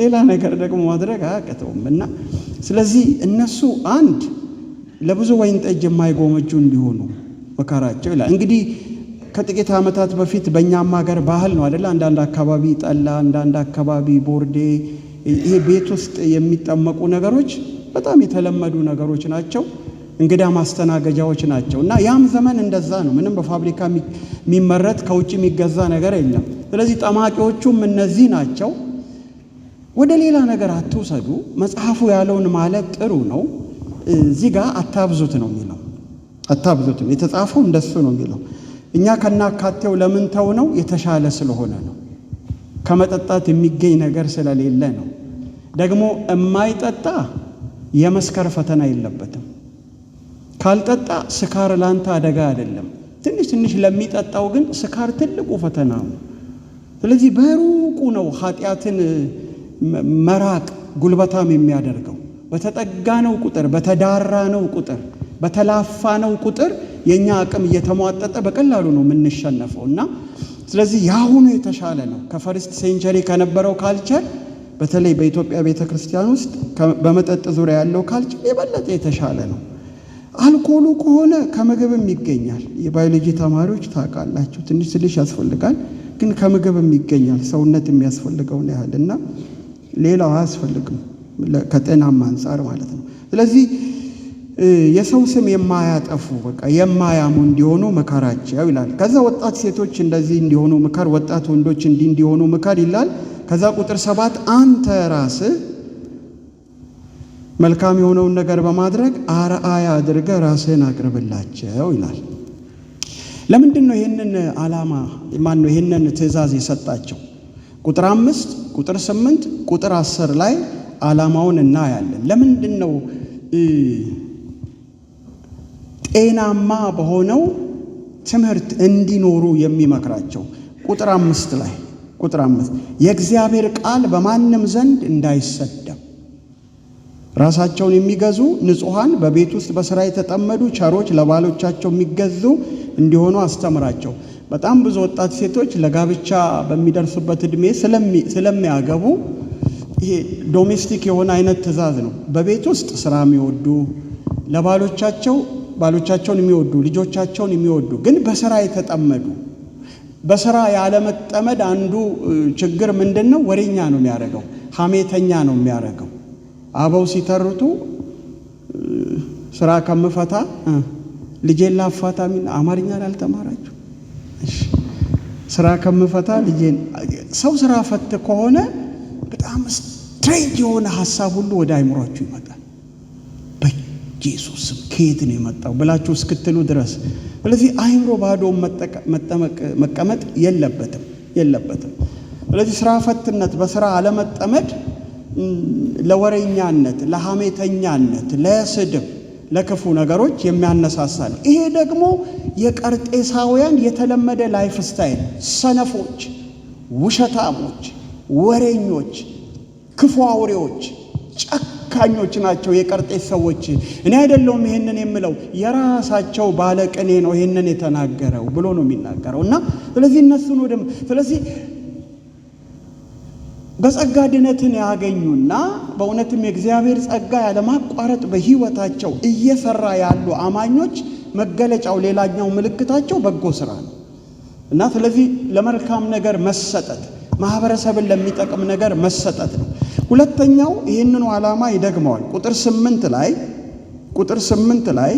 ሌላ ነገር ደግሞ ማድረግ አያቀተውም እና ስለዚህ እነሱ አንድ ለብዙ ወይን ጠጅ የማይጎመጁ እንዲሆኑ መከራቸው ይላል። እንግዲህ ከጥቂት ዓመታት በፊት በእኛም ሀገር ባህል ነው አይደል? አንዳንድ አካባቢ ጠላ፣ አንዳንድ አካባቢ ቦርዴ፣ ይሄ ቤት ውስጥ የሚጠመቁ ነገሮች በጣም የተለመዱ ነገሮች ናቸው። እንግዳ ማስተናገጃዎች ናቸው እና ያም ዘመን እንደዛ ነው። ምንም በፋብሪካ የሚመረት ከውጭ የሚገዛ ነገር የለም። ስለዚህ ጠማቂዎቹም እነዚህ ናቸው። ወደ ሌላ ነገር አትውሰዱ። መጽሐፉ ያለውን ማለት ጥሩ ነው። እዚህ ጋር አታብዙት ነው የሚለው። አታብዙት ነው የተጻፈው፣ እንደሱ ነው የሚለው። እኛ ከናካቴው ለምን ተው ነው? የተሻለ ስለሆነ ነው። ከመጠጣት የሚገኝ ነገር ስለሌለ ነው። ደግሞ የማይጠጣ የመስከር ፈተና የለበትም። ካልጠጣ ስካር ላንተ አደጋ አይደለም። ትንሽ ለሚጠጣው ግን ስካር ትልቁ ፈተና ነው። ስለዚህ በሩቁ ነው ኃጢአትን መራቅ ጉልበታም የሚያደርገው። በተጠጋነው ቁጥር፣ በተዳራነው ቁጥር፣ በተላፋነው ቁጥር የኛ አቅም እየተሟጠጠ በቀላሉ ነው የምንሸነፈው እና ስለዚህ ያሁኑ የተሻለ ነው። ከፈርስት ሴንቸሪ ከነበረው ካልቸር በተለይ በኢትዮጵያ ቤተክርስቲያን ውስጥ በመጠጥ ዙሪያ ያለው ካልቸር የበለጠ የተሻለ ነው። አልኮሉ ከሆነ ከምግብም ይገኛል። የባዮሎጂ ተማሪዎች ታውቃላችሁ፣ ትንሽ ያስፈልጋል፣ ግን ከምግብም ይገኛል ሰውነት የሚያስፈልገውን ያህል እና ሌላው አያስፈልግም ከጤናማ አንጻር ማለት ነው። ስለዚህ የሰው ስም የማያጠፉ በቃ የማያሙ እንዲሆኑ ምከራቸው ይላል። ከዛ ወጣት ሴቶች እንደዚህ እንዲሆኑ ምከር፣ ወጣት ወንዶች እንዲሆኑ ምከር ይላል። ከዛ ቁጥር 7 አንተ ራስህ መልካም የሆነውን ነገር በማድረግ አርአያ አድርገህ ራስህን አቅርብላቸው ይላል። ለምንድን ነው ይህንን ዓላማ ይህንን ትእዛዝ የሰጣቸው? ቁጥር 5 ቁጥር 8 ቁጥር 10 ላይ ዓላማውን እናያለን። ለምንድን ነው ጤናማ በሆነው ትምህርት እንዲኖሩ የሚመክራቸው? ቁጥር 5 ላይ የእግዚአብሔር ቃል በማንም ዘንድ እንዳይሰደብ ራሳቸውን የሚገዙ ንጹሐን፣ በቤት ውስጥ በሥራ የተጠመዱ ቸሮች፣ ለባሎቻቸው የሚገዙ እንዲሆኑ አስተምራቸው። በጣም ብዙ ወጣት ሴቶች ለጋብቻ በሚደርሱበት ዕድሜ ስለሚያገቡ ይሄ ዶሜስቲክ የሆነ አይነት ትእዛዝ ነው። በቤት ውስጥ ስራ የሚወዱ ባሎቻቸውን የሚወዱ ልጆቻቸውን የሚወዱ ግን በስራ የተጠመዱ። በስራ ያለመጠመድ አንዱ ችግር ምንድነው? ወሬኛ ነው የሚያደርገው፣ ሐሜተኛ ነው የሚያደርገው። አበው ሲተርቱ ስራ ከምፈታ ልጄን ላፋታ ሚል አማርኛ አልተማራችሁ? ስራ ከምፈታ ልጄን። ሰው ስራ ፈት ከሆነ በጣም ስትሬንጅ የሆነ ሐሳብ ሁሉ ወደ አይምሯችሁ ይመጣል። በኢየሱስ ስም ከየት ነው የመጣው ብላችሁ እስክትሉ ድረስ። ስለዚህ አይምሮ ባዶ መቀመጥ የለበትም። ስለዚህ ስራ ፈትነት፣ በስራ አለመጠመድ ለወሬኛነት፣ ለሐሜተኛነት፣ ለስድብ፣ ለክፉ ነገሮች የሚያነሳሳ ነው። ይሄ ደግሞ የቀርጤሳውያን የተለመደ ላይፍ ስታይል። ሰነፎች፣ ውሸታሞች፣ ወሬኞች፣ ክፉ አውሬዎች፣ ጨካኞች ናቸው የቀርጤስ ሰዎች። እኔ አይደለሁም ይሄንን የምለው፣ የራሳቸው ባለቅኔ ነው ይሄንን የተናገረው ብሎ ነው የሚናገረው። እና ስለዚህ እነሱን ስለዚህ በጸጋ ድነትን ያገኙና በእውነትም የእግዚአብሔር ጸጋ ያለማቋረጥ በሕይወታቸው እየሰራ ያሉ አማኞች መገለጫው፣ ሌላኛው ምልክታቸው በጎ ስራ ነው። እና ስለዚህ ለመልካም ነገር መሰጠት፣ ማህበረሰብን ለሚጠቅም ነገር መሰጠት ነው። ሁለተኛው ይህንኑ ዓላማ ይደግመዋል። ቁጥር 8 ላይ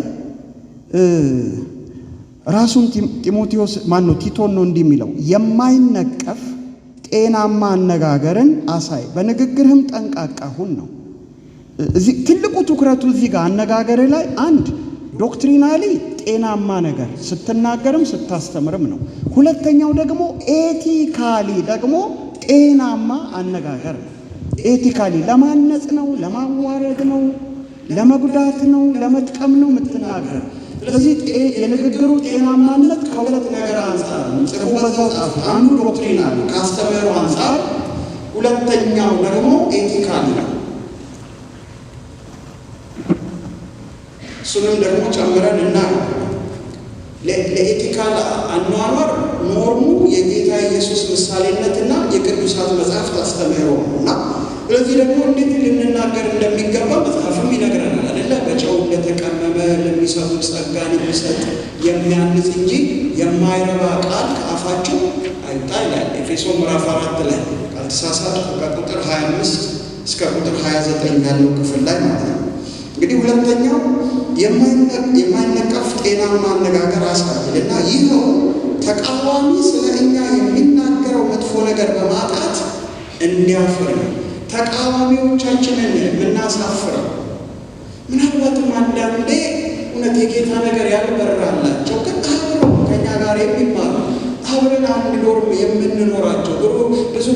ራሱን ቲቶን ነው እንዲህ የሚለው፣ የማይነቀፍ ጤናማ አነጋገርን አሳይ፣ በንግግርህም ጠንቃቃ ሁን ነው። እዚህ ትልቁ ትኩረቱ እዚህ ጋር አነጋገር ላይ አንድ ዶክትሪናሊ ጤናማ ነገር ስትናገርም ስታስተምርም ነው። ሁለተኛው ደግሞ ኤቲካሊ ደግሞ ጤናማ አነጋገር ነው። ኤቲካሊ ለማነጽ ነው፣ ለማዋረድ ነው፣ ለመጉዳት ነው፣ ለመጥቀም ነው የምትናገር። ስለዚህ የንግግሩ ጤናማነት ከሁለት ነገር አንጻር ነው። ጽፉ በዛው ጻፉ። አንዱ ዶክትሪናሊ ከአስተምህሮ አንጻር፣ ሁለተኛው ደግሞ ኤቲካሊ ነው። እሱንም ደግሞ ጨምረን ለኤቲካል አኗኗር ኖርሙ የጌታ ኢየሱስ ምሳሌነትና የቅዱሳት መጽሐፍት አስተምህሮ ነውና፣ ስለዚህ ደግሞ እንዴት ልንናገር እንደሚገባ መጽሐፍም ይነግረናል አይደለ? በጨው እንደተቀመመ ለሚሰሙት ጸጋን የሚሰጥ የሚያንጽ እንጂ የማይረባ ቃል ከአፋቸው አይውጣ ይላል ኤፌሶን ምዕራፍ 4 ላይ ካልተሳሳትኩ ከቁጥር 25 እስከ ቁጥር 29 ያለው ክፍል ላይ ማለት ነው። እንግዲህ ሁለተኛው የማይነቀፍ ጤናማ አነጋገር አሳይልና ይኸው ተቃዋሚ ስለ እኛ የሚናገረው መጥፎ ነገር በማጣት እንዲያፍር ነው። ተቃዋሚዎቻችንን የምናሳፍረው ምናልባትም አንዳንዴ እውነት የጌታ ነገር ያልበራላቸው ግን አብረው ከኛ ጋር የሚማሩ አብረን አንድ ዶርም የምንኖራቸው ብዙ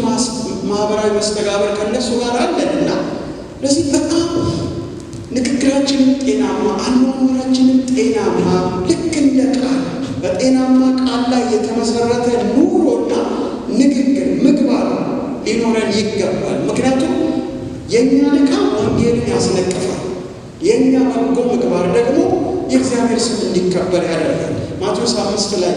ማህበራዊ መስተጋብር ከነሱ ጋር አለንና ለዚህ በጣም ንግግራችንን ጤናማ፣ አኗኗራችንን ጤናማ፣ ልክ እንደ ቃል በጤናማ ቃል ላይ የተመሰረተ ኑሮና ንግግር ምግባር ሊኖረን ይገባል። ምክንያቱም የእኛ ድካም ወንጌልን ያስነቅፋል፣ የእኛ በጎ ምግባር ደግሞ የእግዚአብሔር ስም እንዲከበር ያደርጋል። ማቴዎስ 5 ላይ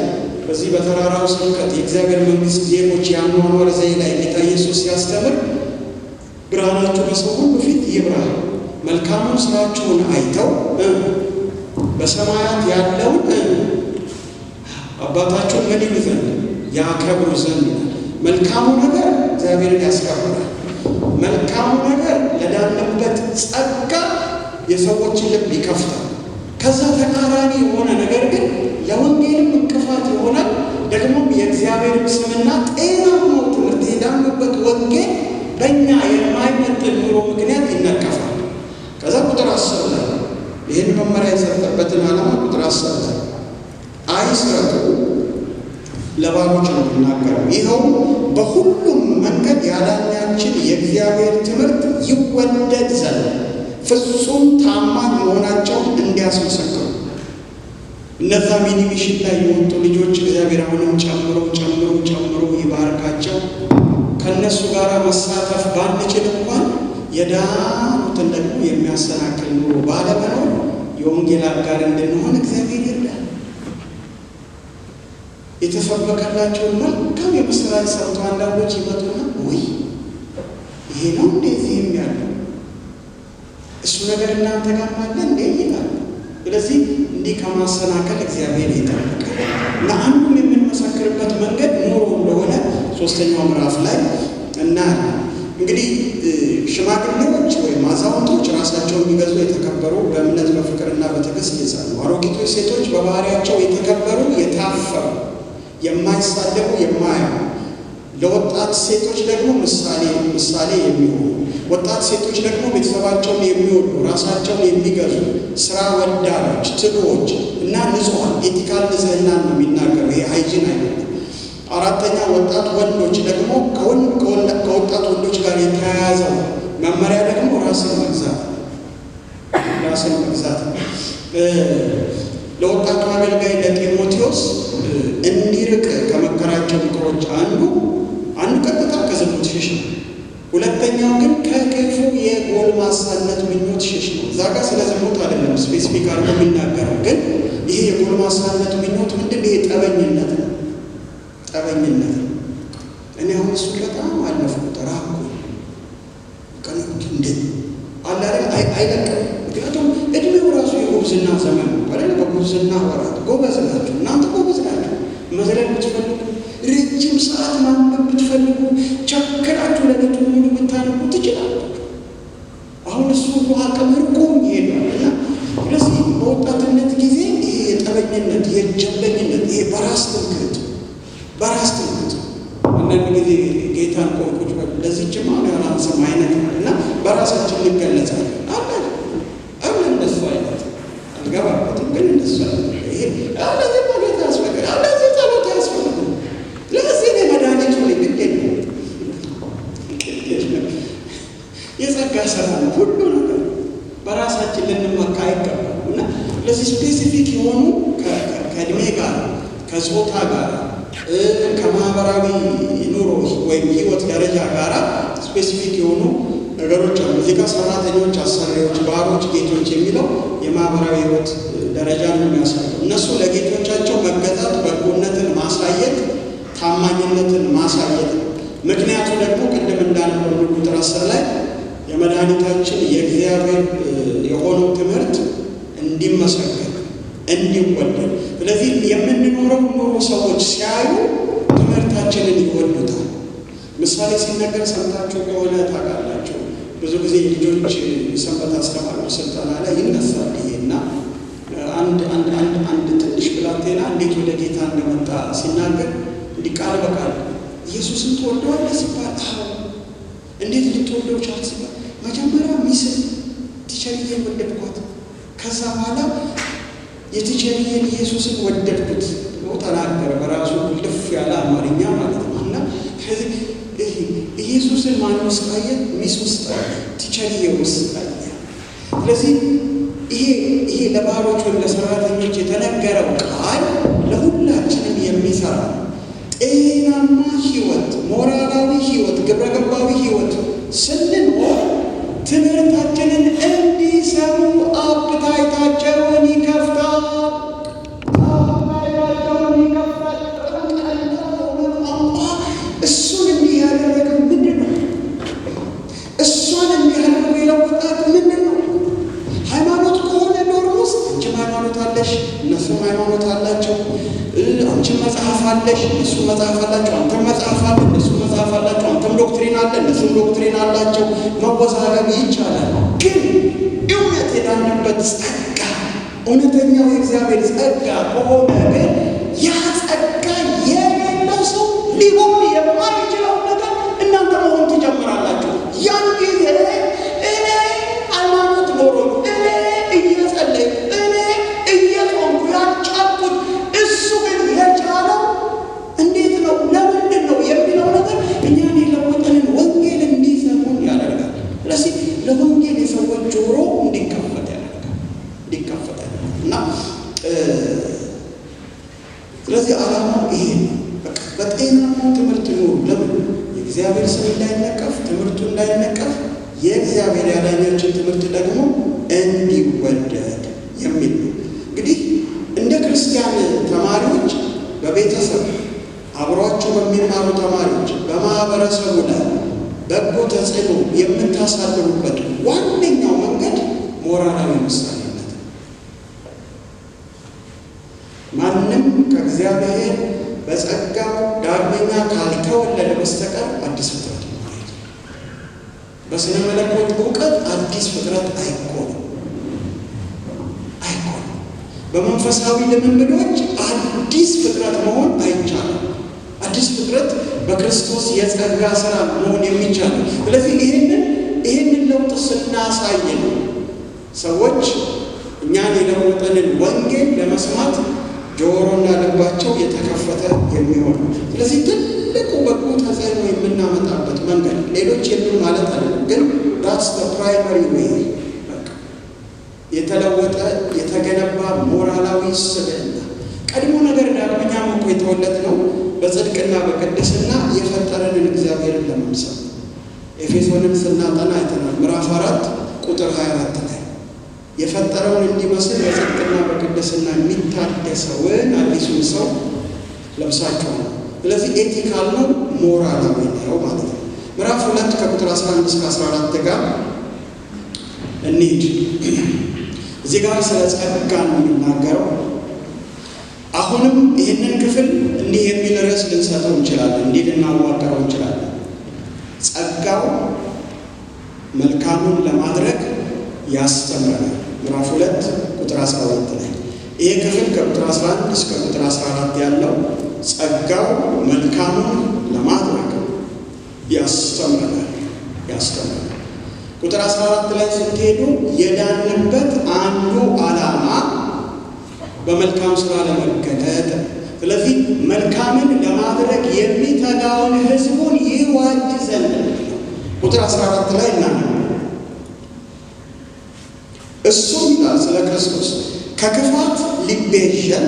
በዚህ በተራራው ስብከት የእግዚአብሔር መንግሥት ዜጎች የአኗኗር ዘዬ ላይ ጌታ ኢየሱስ ሲያስተምር ብርሃናችሁ በሰው ሁሉ ፊት ይብራ፣ መልካሙን ስራችሁን አይተው በሰማያት ያለውን አባታችሁን ምን ይሉ ዘንድ ያከብሩ ዘንድ። መልካሙ ነገር እግዚአብሔርን ያስከብራል። መልካሙ ነገር ለዳንበት ጸጋ የሰዎችን ልብ ይከፍታል። ከዛ ተቃራኒ የሆነ ነገር ግን ለወንጌልም እንቅፋት ይሆናል። ደግሞም የእግዚአብሔር ስምና ጤናማው ትምህርት የዳንበት ወንጌል በእኛ የማይመጥን ኑሮ ምክንያት ይነቀፋል። ከዛ ቁጥር 10 ላይ ይህን መመሪያ የሰጠበትን ዓላማ ቁጥር 10 ላይ አይስረቁ ለባሮች ነው የሚናገረው። ይኸው በሁሉም መንገድ ያዳኛችን የእግዚአብሔር ትምህርት ይወደድ ዘንድ ፍጹም ታማኝ መሆናቸውን እንዲያስመሰክሩ። እነዛ ሚኒ ሚሽን ላይ የወጡ ልጆች እግዚአብሔር አሁንም ጨምሮ ይባርካቸው። ከእነሱ ጋር መሳተፍ ባንችል እንኳን የዳኑትን ደግሞ የሚያሰናክል ኑሮ ባለመኖር የወንጌል አጋር እንድንሆን እግዚአብሔር ይርዳል። የተሰበከላቸውን መልካም የምስራች ሰምተው አንዳንዶች ይመጡና ወይ ይሄ ነው እንደዚህም ያለው እሱ ነገር እናንተ ጋር አለ እንዴ ይላል። ስለዚህ እንዲህ ከማሰናከል እግዚአብሔር ይጠብቃል። እና አንዱም የምንመሰክርበት መንገድ ኑሮ እንደሆነ ሶስተኛው ምዕራፍ ላይ እናያለን። እንግዲህ ሽማግሌዎች ወይም አዛውንቶች ራሳቸውን የሚገዙ የተከበሩ፣ በእምነት በፍቅርና በትዕግስት የጸኑ፣ አሮጊቶች ሴቶች በባህሪያቸው የተከበሩ የታፈሩ፣ የማይሳደቡ የማያሙ፣ ለወጣት ሴቶች ደግሞ ምሳሌ የሚሆኑ፣ ወጣት ሴቶች ደግሞ ቤተሰባቸውን የሚወዱ፣ ራሳቸውን የሚገዙ፣ ስራ ወዳዶች፣ ትጉዎች እና ንጹሐን፣ ኤቲካል ንጽህናን ነው የሚናገረው። ይሄ ሃይጂን አይደለም። አራተኛ ወጣት ወንዶች ደግሞ ከወጣት ወንዶች ጋር የተያያዘው መመሪያ ደግሞ ራስን መግዛት። ለወጣቱ አገልጋይ ለጢሞቴዎስ እንዲርቅ ከመከራቸው ምክሮች አንዱ ቀጥታ ከዝሙት ሽሽ ነው። ሁለተኛው ግን ከክፉ የጎልማሳነት ምኞት ሽሽ ነው። እዛ ጋር ስለ ዝሙት አይደለም ስፔሲፊክ አድርጎ የሚናገረው፣ ግን ይሄ የጎልማሳነት ምኞት ምንድን ነው? ይሄ ጠበኝነት ነው። እኔ አሁን እሱ በጣም አለፍኩት ራኩ ከነኩት እንዴ አላረ አይለቅም። ምክንያቱም እድሜው ራሱ የጉብዝና ዘመን ነው አይደል? በጉብዝና ወራት ጎበዝ ናችሁ እናንተ፣ ጎበዝ ናችሁ። መዝለል ብትፈልጉ፣ ረጅም ሰዓት ማንበብ ብትፈልጉ፣ ቸክራችሁ ለቤቱ ሙሉ ብታነቡ ትችላላችሁ። አሁን እሱ አቅም ርቆም ይሄዳል እና ስለዚህ በወጣትነት ጊዜ ይሄ የጠበኝነት የጀለኝነት ይሄ በራስ ትምክህት አንዳንድ ጊዜ ጌታን ቆንቁጭ ለዚህችማ ነው ያላንሰም አይነት እና በራሳችን እንገለጻለን። አለ እንደሱ አይነት አልገባበትም፣ ግን እንደሱ አይነት ይሄ ለዚህ ጌታ ያስፈልጋል፣ ለዚህ ጸሎት ያስፈልጋል፣ ለዚህ ነው መድኃኒቱ ነው። የጸጋ ስራ ነው ሁሉ ነገር። በራሳችን ልንመካ አይገባም እና ለዚህ ስፔሲፊክ የሆኑ ከእድሜ ጋር ከጾታ ጋር ከማህበራዊ ኑሮ ወይም ህይወት ደረጃ ጋራ ስፔሲፊክ የሆኑ ነገሮች አሉ። እዚህ ጋር ሰራተኞች፣ አሰሪዎች፣ ባሮች፣ ጌቶች የሚለው የማህበራዊ ህይወት ደረጃ ነው የሚያሳየው። እነሱ ለጌቶቻቸው መገዛት፣ በጎነትን ማሳየት፣ ታማኝነትን ማሳየት ነው። ምክንያቱ ደግሞ ቅድም እንዳነበብነው ቁጥር 10 ላይ የመድኃኒታችን የእግዚአብሔር የሆነው ትምህርት እንዲመሰገን እንዲወደድ። ስለዚህ የምንኖረው ኑሮ ሰዎች ሲያዩ ትምህርታችንን ይወዱታል። ምሳሌ ሲነገር ሰምታችሁ ከሆነ ታውቃላችሁ። ብዙ ጊዜ ልጆች ሰንበት አስተማሪዎች ስልጠና ላይ ይነሳል ይሄና አንድ ትንሽ ብላቴና እንዴት ወደ ጌታ እንደመጣ ሲናገር እንዲህ ቃል በቃል ኢየሱስን ትወደዋለህ ሲባል እንዴት ልትወደው ቻልክ ሲባል መጀመሪያ ሚስል ቲቸርዬን ወደድኳት፣ ከዛ በኋላ የቲቸርዬን ኢየሱስን ወደድኩት ብሎ ተናገረ። በራሱ ልፍ ያለ አማርኛ ማለት ነው። እና ኢየሱስን ማን ውስጥ አየ? ሚስ ውስጥ አየ፣ ቲቸርዬ ውስጥ አየ። ስለዚህ ይሄ ለባሮች ወይም ለሰራተኞች የተነገረው ቃል ለሁላችንም የሚሰራ ጤናማ ህይወት፣ ሞራላዊ ህይወት፣ ግብረገባዊ ህይወት ስንኖር ትምህርታችንን እንዲሰሙ አፕታይታቸውን ይከፍታል። እሱን እንዲህ ያደረገው ምንድን ነው? እሷን እንዲህ ያደረገው የለወጣት ምንድን ነው? ሃይማኖት ከሆነ ኖር ውስጥ አንቺም ሃይማኖት አለሽ፣ እነሱም ሃይማኖት አላቸው። አንቺም መጽሐፍ አለሽ፣ እነሱም መጽሐፍ አላቸው። አንተም መጽሐፍ አለ፣ እነሱም መጽሐፍ አላቸው። አንተም ዶክትሪን አለ፣ እነሱም ዶክትሪን አላቸው። መወዛገብ ይቻላል። ግን እውነት የዳንበት ጸጋ፣ እውነተኛው የእግዚአብሔር ጸጋ ከሆነ ግን ያ ጸጋ የሌለው ሰው ሊሆን የማይችለው ነገር እናንተ መሆን ትጀምራላችሁ። ያን ጊዜ እኔ ሃይማኖት ኖሮኝ እኔ እየጸለይኩ እኔ እየጾምኩ ያልቻልኩት እሱ ግን የቻለው እንዴት ነው? ለምንድን ነው የሚለው ነገር እኛን የለወጠንን ወንጌል እንዲሰሙን ያደርጋል። ስለዚህ ለወንጌል የሰዎች ጆሮ እንዲከፈት ያደርጋል እና ስለዚህ ዓላማው ይሄ ነው። በጤናማ ትምህርት ኑሩ። ለምን? የእግዚአብሔር ስም እንዳይነቀፍ፣ ትምህርቱ እንዳይነቀፍ፣ የእግዚአብሔር ያዳኛችን ትምህርት ደግሞ እንዲወደድ የሚል ነው። እንግዲህ እንደ ክርስቲያን ተማሪዎች በቤተሰብ አብሯቸው በሚማሩ ተማሪዎች በማህበረሰቡ ላይ በጎ ተጽዕኖ የምታሳድሩበት ዋነኛው መንገድ ሞራላዊ ምሳሌነት ነው። ማንም ከእግዚአብሔር በጸጋው ዳግመኛ ካልተወለደ በስተቀር አዲስ ፍጥረት ነው። በስነ መለኮት እውቀት አዲስ ፍጥረት አይኮንም። በመንፈሳዊ ልምምዶች አዲስ ፍጥረት መሆን አይቻልም። አዲስ ፍጥረት በክርስቶስ የጸጋ ሥራ መሆን የሚቻለው። ስለዚህ ይህንን ለውጥ ስናሳይ ነው ሰዎች እኛን የለወጠንን ወንጌል ለመስማት ጆሮና ልባቸው የተከፈተ የሚሆን። ስለዚህ ትልቁ በጎ ተጽዕኖ የምናመጣበት መንገድ ሌሎች የሉም ማለት አይደለም፣ ግን that's the primary way የተለወጠ የተገነባ ሞራላዊ ስብዕና። ቀድሞ ነገር ዳግመኛም እኮ የተወለድነው በጽድቅና በቅድስና የፈጠረንን እግዚአብሔርን ለመምሰል ኤፌሶንን ስናጠና አይተናል። ምዕራፍ 4 ቁጥር 24 ላይ የፈጠረውን እንዲመስል በጽድቅና በቅድስና የሚታደሰውን አዲሱን ሰው ለብሳችኋል። ስለዚህ ኤቲካል ነው፣ ሞራላዊ ነው ማለት ነው። ምዕራፍ 2 ከቁጥር 11 እስከ 14 ጋር እንሂድ። እዚህ ጋር ስለ ጸጋ ነው የሚናገረው። አሁንም ይህንን ክፍል እንዲህ የሚል ርዕስ ልንሰጠው እንችላለን፣ እንዲህ ልናዋቀረው እንችላለን። ጸጋው መልካሙን ለማድረግ ያስተምረናል። ምዕራፍ 2 ቁጥር 12 ላይ ይሄ ክፍል ከቁጥር 11 እስከ ቁጥር 14 ያለው ጸጋው መልካሙን ለማድረግ ያስተምረናል። ቁጥር 14 ላይ ስትሄዱ የዳንበት አንዱ ዓላማ በመልካም ሥራ ለመገለጥ፣ ስለዚህ መልካምን ለማድረግ የሚተጋውን ሕዝቡን ይዋጅ ዘንድ ቁጥር 14 ላይ እናነው። እሱም ይላል ስለ ክርስቶስ ከክፋት ሊቤዠን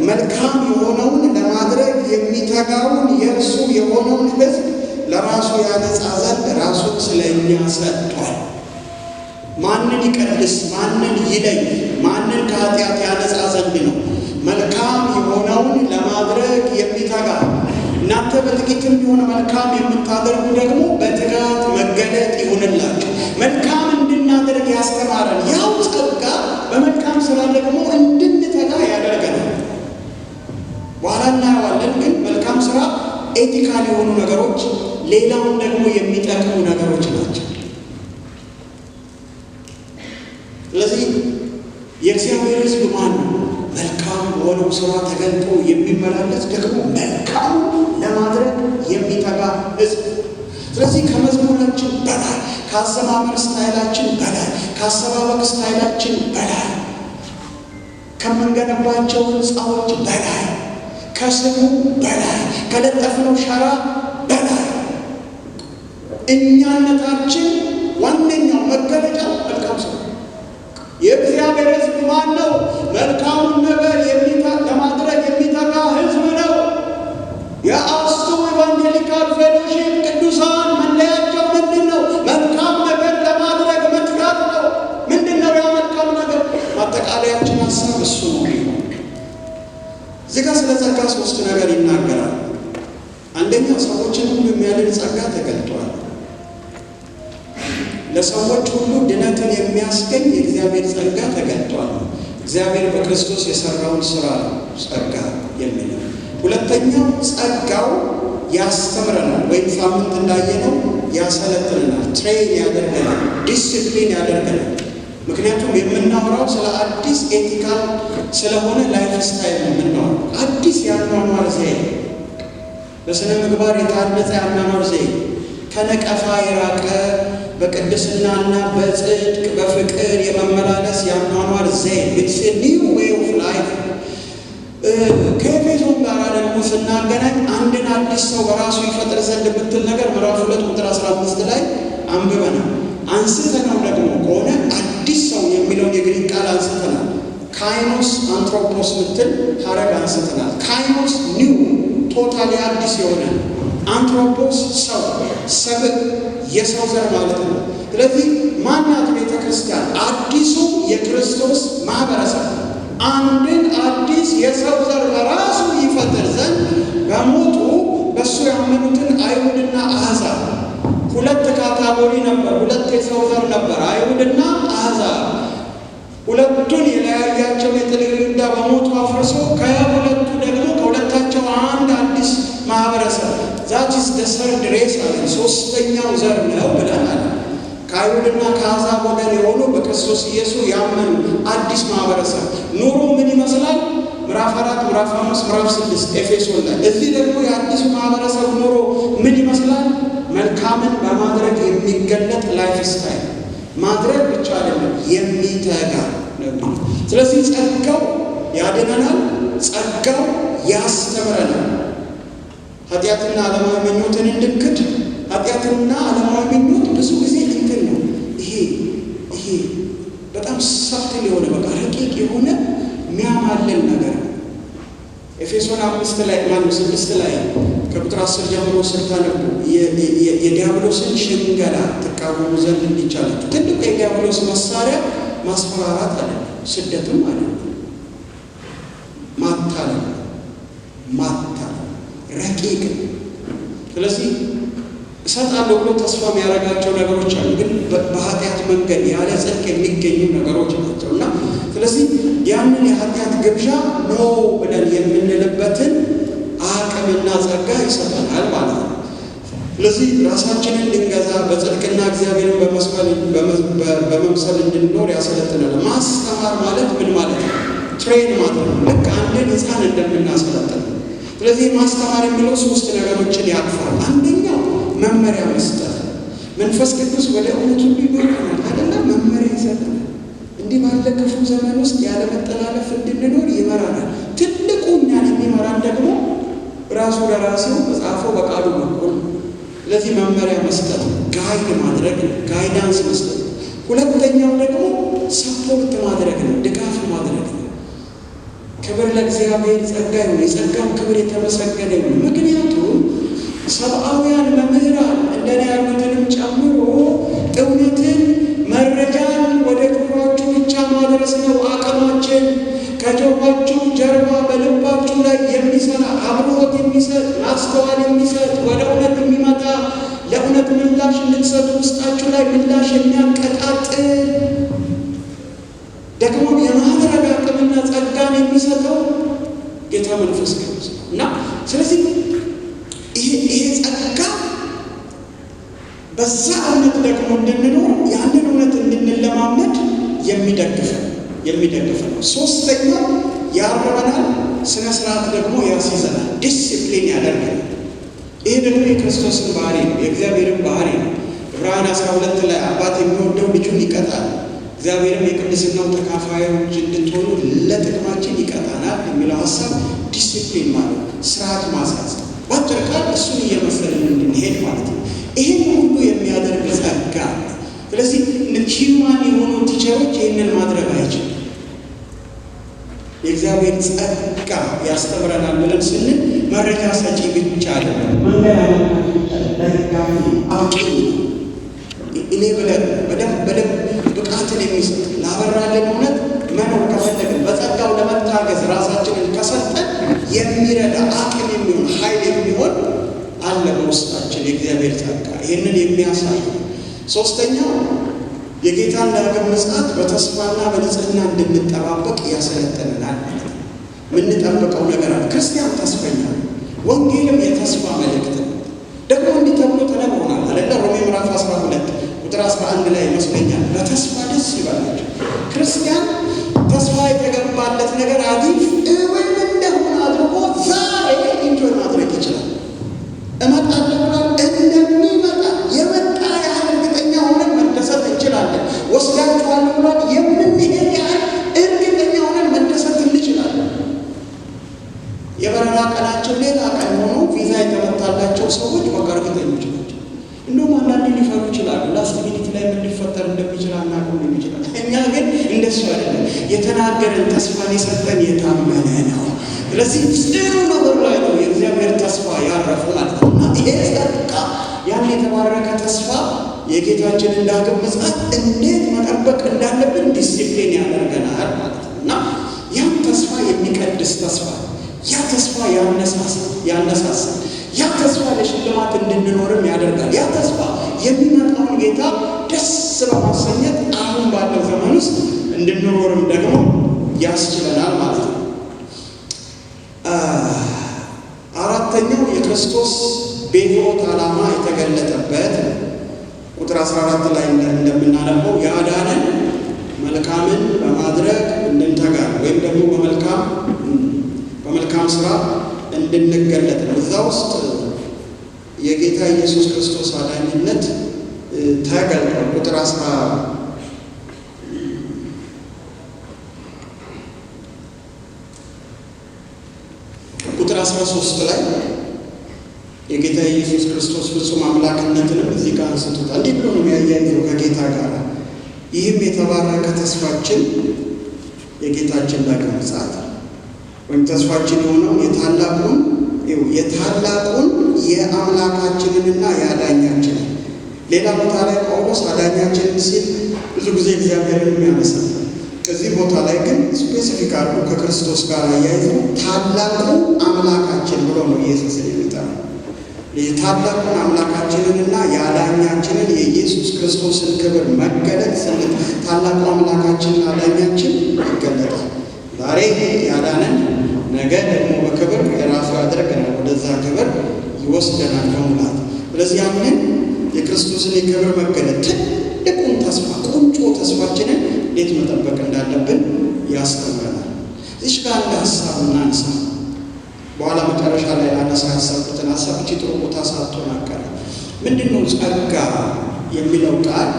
መልካም የሆነውን ለማድረግ የሚተጋውን የእርሱ የሆነውን ሕዝብ ለራሱ ያነጻ ዘንድ ራሱን ስለ እኛ ሰጥቷል። ማንን ይቀድስ፣ ማንን ይለይ፣ ማንን ከኃጢአት ያነጻ ዘንድ ነው። መልካም የሆነውን ለማድረግ የሚተጋ እናንተ በጥቂትም ቢሆን መልካም የምታደርጉ ደግሞ በትጋት መገለጥ ይሁንላችሁ። መልካም እንድናደርግ ያስተማረን ያው ጸጋ በመልካም ሥራ ደግሞ እንድንተጋ ያደርገናል። በኋላ እናየዋለን። ግን መልካም ሥራ ኤቲካል የሆኑ ነገሮች፣ ሌላውን ደግሞ የሚጠቅሙ ነገሮች ናቸው። ስለዚህ የእግዚአብሔር ሕዝብ ማን ነው? መልካም በሆነው ሥራ ተገልጦ የሚመላለስ ደግሞ መልካም ለማድረግ የሚተጋ ሕዝብ። ስለዚህ ከመዝሙራችን በላይ፣ ከአዘማመር ስታይላችን በላይ፣ ከአሰባበቅ ስታይላችን በላይ፣ ከምንገነባቸው ሕንፃዎች በላይ፣ ከስሙ በላይ፣ ከለጠፍነው ሸራ በላይ እኛነታችን ዋነኛው መገለጫ መልካም ሥራ። የእግዚአብሔር ሕዝብ ማን ነው? መልካሙን ነገር ለማድረግ የሚተጋ ሕዝብ ነው። የአስቱ ኢቫንጀሊካል ፌሎሺፕ ቅዱሳን መለያቸው ምንድን ነው? መልካም ነገር ለማድረግ መትጋት ነው። ምንድን ነው ያ መልካም ነገር? ማጠቃለያችን ሀሳብ እሱ ነው። እዚህ ጋር ስለ ጸጋ 3 ነገር ይናገራል። አንደኛ ሰዎችን ሁሉ የሚያድን ጸጋ ተገልጧል። ለሰዎች ሁሉ ድነትን የሚያስገኝ የእግዚአብሔር ጸጋ ተገልጧል። እግዚአብሔር በክርስቶስ የሰራውን ሥራ ጸጋ የሚለው። ሁለተኛው ጸጋው ያስተምረናል፣ ወይም ሳምንት እንዳየነው ያሰለጥነናል፣ ትሬን ያደርገናል፣ ዲሲፕሊን ያደርገናል። ምክንያቱም የምናወራው ስለ አዲስ ኤቲካል ስለሆነ ላይፍ ስታይል ነው የምናወራው። አዲስ የአኗኗር ዘዬ፣ በስነ ምግባር የታነጸ የአኗኗር ዘዬ፣ ከነቀፋ የራቀ በቅድስናና በጽድቅ በፍቅር የመመላለስ የአኗኗር ዘዬ ኢትስ ኤ ኒው ዌይ ኦፍ ላይፍ። ከኤፌሶን ጋር ደግሞ ስናገናኝ አንድን አዲስ ሰው በራሱ ይፈጥር ዘንድ ብትል ነገር ምዕራፍ 2 ቁጥር 15 ላይ አንብበናል። አንስተናው ደግሞ ከሆነ አዲስ ሰው የሚለውን የግሪክ ቃል አንስተናል። ካይኖስ አንትሮፖስ ምትል ሐረግ አንስተናል። ካይኖስ ኒው ቶታሊ አዲስ የሆነ፣ አንትሮፖስ ሰብእ የሰው ዘር ማለት ነው። ስለዚህ ማናት ቤተ ክርስቲያን? አዲሱ የክርስቶስ ማህበረሰብ አንድን አዲስ የሰው ዘር በራሱ ይፈጥር ዘንድ በሞቱ በእሱ ያመኑትን አይሁድና አሕዛብ ሁለት ካታጎሪ ነበር። ሁለት የሰው ዘር ነበር፣ አይሁድና አሕዛብ። ሁለቱን የለያያቸው የጥል ግድግዳ በሞቱ አፍርሶ ከሁለቱ ደግሞ ከሁለታቸው አንድ አዲስ ማህበረሰብ ዛት ኢዝ ዘ ሰርድ ሬስ አለ። ሶስተኛው ዘር ነው ብለናል። ከአይሁድና ከአሕዛብ ወገን የሆኑ በክርስቶስ ኢየሱስ ያመኑ አዲስ ማህበረሰብ ኑሮ ምን ይመስላል? ምዕራፍ 4 ምዕራፍ 5 ምዕራፍ 6 ኤፌሶን ላይ። እዚህ ደግሞ የአዲሱ ማህበረሰብ ኑሮ ምን ይመስላል? መልካምን በማድረግ የሚገለጥ ላይፍ ስታይል ማድረግ ብቻ አይደለም፣ የሚተጋ ነው። ስለዚህ ጸጋው ያድነናል፣ ጸጋው ያስተምረናል። ኃጢአትና ዓለማዊ ምኞትን እንድንክድ። ኃጢአትና ዓለማዊ ምኞት ብዙ ጊዜ እንትን ነው። ይሄ በጣም ሰፊ የሆነ በቃ ረቂቅ የሆነ የሚያማልል ነገር ነው። ኤፌሶን 5 ላይ ማነው 6 ላይ ከቁጥር 10 ጀምሮ ስታነቡ የዲያብሎስን ሽንገላ ትቃወሙ ዘንድ እንዲቻላችሁ። ትልቁ የዲያብሎስ መሳሪያ ማስፈራራት አለ፣ ስደትም አለ፣ ማታለል ረቂቅ። ስለዚህ እሰጣለሁ ብሎ ተስፋ የሚያደርጋቸው ነገሮች አሉ፣ ግን በኃጢአት መንገድ ያለ ጽድቅ የሚገኙ ነገሮች ናቸው። እና ስለዚህ ያንን የኃጢአት ግብዣ ነው ብለን የምንልበትን አቅምና ጸጋ ይሰጠናል ማለት ነው። ስለዚህ ራሳችንን ልንገዛ በጽድቅና እግዚአብሔርን በመምሰል እንድንኖር ያሰለጥናል። ማስተማር ማለት ምን ማለት ነው? ትሬን ማድረግ፣ ልክ አንድን ሕፃን እንደምናሰለጥን። ስለዚህ ማስተማር የሚለው 3 ነገሮችን ያቅፋል። አንደኛው መመሪያ መስጠት። መንፈስ ቅዱስ ወደ እውነት ሁሉ ይመራናል አይደለም? መመሪያ ይሰጠናል። እንዲህ ባለ ክፉ ዘመን ውስጥ ያለ መጠላለፍ እንድንኖር ይመራናል። ትልቁ እኛን የሚመራን ደግሞ ራሱ ለራሴው በጻፈው በቃሉ በኩል። ስለዚህ መመሪያ መስጠት፣ ጋይድ ማድረግ፣ ጋይዳንስ መስጠት። ሁለተኛው ደግሞ ሰፖርት ማድረግ ነው፣ ድጋፍ ማድረግ ነው። ክብር ለእግዚአብሔር፣ ጸጋ ይሁን፣ የጸጋው ክብር የተመሰገነ ይሁን። ምክንያቱም ሰብአውያን መምህራን እንደኔ ያሉትንም ጨምሮ እውነትን መረጃን ወደ ጆሮአችሁ ብቻ ማድረስ ነው አቅማችን። ከጆሮአችሁ ጀርባ በልባችሁ ላይ የሚሰራ አብሮት የሚሰጥ ማስተዋል የሚሰጥ ወደ እውነት የሚመጣ ለእውነት ምላሽ እንድትሰጡ ውስጣችሁ ላይ ምላሽ የሚያቀጣጥል ደግሞ የማድረግ አቅምና ጸጋን የሚሰጠው ጌታ መንፈስ ቅዱስ ነው። እና ስለዚህ ይሄ ጸጋ በዛ እውነት ደግሞ እንድንኖር ያንን እውነት እንድንለማመድ የሚደግፍ ነው። ሶስተኛው ያርመናል፣ ስነ ስርዓት ደግሞ ያስይዘናል፣ ዲሲፕሊን ያደርገናል። ይሄ ደግሞ የክርስቶስን ባህሪ ነው፣ የእግዚአብሔርን ባህሪ ነው። ዕብራውያን 12 ላይ አባት የሚወደው ልጁን ይቀጣል፣ እግዚአብሔርም የቅድስናው ተካፋዮች እንድትሆኑ ለጥቅማችን ይቀጣናል የሚለው ሀሳብ ዲሲፕሊን ማለት ስርዓት ማስያዝ፣ ባጭር ቃል እሱን እየመሰልን እንድንሄድ ማለት ነው። ይህን ሁሉ የሚያደርግ ጸጋ። ስለዚህ ሂውማን የሆኑ ቲቸሮች ይህንን ማድረግ አይችልም። የእግዚአብሔር ጸጋ ያስተምረናል ብለን ስንል መረጃ ሰጪ ብቻ አይደለም፣ መንገድ አመልካች ብቻ ደጋፊ አውቂ እኔ ብለን በደንብ ብቃትን የሚሰጥ ላበራልን እውነት መኖር ከፈለግን በጸጋው ለመታገዝ ራሳችንን ከሰጠን የሚረዳ አቅም የሚሆን ኃይል የሚሆን አለ በውስጣችን የእግዚአብሔር ጸጋ ይህንን የሚያሳይ። ሶስተኛው የጌታን ዳግም ምጽአት በተስፋና በንጽህና እንድንጠባበቅ ያሰለጥነናል ማለት ነው። የምንጠብቀው ነገር አለ። ክርስቲያን ተስፈኛ ነው። ወንጌልም የተስፋ መልእክት ነው። ደግሞ እንዲህ ተብሎ ተነግሮናል አይደለ? ሮሜ ምዕራፍ 12 ቁጥር 11 ላይ ይመስለኛል በተስፋ ደስ ይበላችሁ። ክርስቲያን ተስፋ የተገባለት ነገር አዲፍ እውን እንደሆነ አድርጎ ዛሬ ኢንጆይ ማድረግ ይችላል። እመጣለሁ ብሏል፣ እንደሚመጣ የመጣ ያህል እርግጠኛ ሆነን መደሰት እንችላለን። ወስዳችኋለሁ ብሏል፣ የምንሄድ ያህል እርግጠኛ ሆነን መደሰት እንችላለን። የበረራ ቀናቸው ሌላ ቀን ሆኖ ቪዛ የተመታላቸው ሰዎች በቃ እርግጠኞች ናቸው። እንደውም አንዳንዴ ሊፈሩ ይችላሉ። ላስት ሚኒት ላይ ምን ሊፈጠር እንደሚችል አናውቅም ይችላል። እኛ ግን እንደሱ አይደለም። የተናገረን ተስፋን የሰጠን የታመነ ነው። ስለዚህ ጽኑ ነገር ላይ ነው የእግዚአብሔር ተስፋ ያረፈው ማለት ነው። እና ይሄ ጸጋ ያን የተባረከ ተስፋ የጌታችንን ዳግም ምጽአት እንዴት መጠበቅ እንዳለብን ዲሲፕሊን ያደርገናል ማለት ነው። እና ያን ተስፋ የሚቀድስ ተስፋ፣ ያ ተስፋ ያነሳሳል፣ ያ ተስፋ ለሽልማት እንድንኖርም ያደርጋል። ያ ተስፋ የሚመጣውን ጌታ ደስ በማሰኘት አሁን ባለው ዘመን ውስጥ እንድንኖርም ደግሞ ያስችለናል ማለት ነው። አራተኛው የክርስቶስ በሕይወት ዓላማ የተገለጠበት ቁጥር 14 ላይ እንደምናነበው ያዳነን መልካምን በማድረግ እንድንተጋ ወይም ደግሞ በመልካም ስራ እንድንገለጥ ነው። እዛ ውስጥ የጌታ ኢየሱስ ክርስቶስ አዳኝነት ተገልጧል። ቁጥር 13 ላይ የጌታ ኢየሱስ ክርስቶስ ፍጹም አምላክነትንም እዚህ ጋር አንስቶታል። እንዲህ ብሎ ነው የሚያያይዘው ከጌታ ጋር። ይህም የተባረከ ተስፋችን የጌታችን ዳግም ምጽአት ወይም ተስፋችን የሆነው የታላቁን የአምላካችንንና የአዳኛችንን። ሌላ ቦታ ላይ ጳውሎስ አዳኛችንን ሲል ብዙ ጊዜ እግዚአብሔርን ያነሳል። ከዚህ ቦታ ላይ ግን ስፔሲፊክ አድርጎ ከክርስቶስ ጋር አያይዞ ታላቁ አምላካችን ብሎ ነው ኢየሱስን የሚጠራው። የታላቁን አምላካችንንና የአዳኛችንን የኢየሱስ ክርስቶስን ክብር መገለጥ ስንል ታላቁ አምላካችንና አዳኛችን ይገለጣል። ዛሬ ያዳነን ነገ ደግሞ በክብር የራሱ ያደርገናል፣ ወደዛ ክብር ይወስደናል በሙላት። ስለዚህ ያንን የክርስቶስን የክብር መገለጥ ትልቁን ተስፋ ቁንጮ ተስፋችንን እንዴት መጠበቅ እንዳለብን ያስተምረናል። እዚህ ጋር አንድ ሀሳብ እናንሳ። በኋላ መጨረሻ ላይ ላነሳ ያሰብኩትን ሀሳብ እቺ ጥሩ ቦታ ሳትሆን አቀረ። ምንድን ነው ጸጋ የሚለው ቃል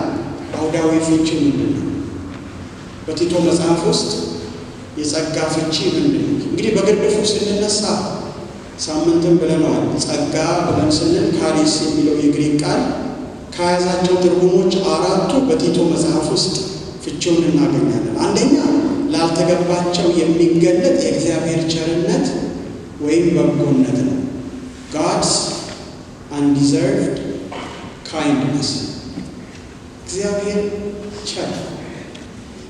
አውዳዊ ፍቺ ምንድን ነው? በቲቶ መጽሐፍ ውስጥ የጸጋ ፍቺ ምንድን ነው? እንግዲህ በግርድፉ ስንነሳ ሳምንትም ብለነዋል። ጸጋ ብለን ስንል ካሪስ የሚለው የግሪክ ቃል ከያዛቸው ትርጉሞች አራቱ በቲቶ መጽሐፍ ውስጥ ፍቺውን እናገኛለን። አንደኛ ላልተገባቸው የሚገለጥ የእግዚአብሔር ቸርነት ወይም በጎነት ነው። God's undeserved kindness። እግዚአብሔር ቸር፣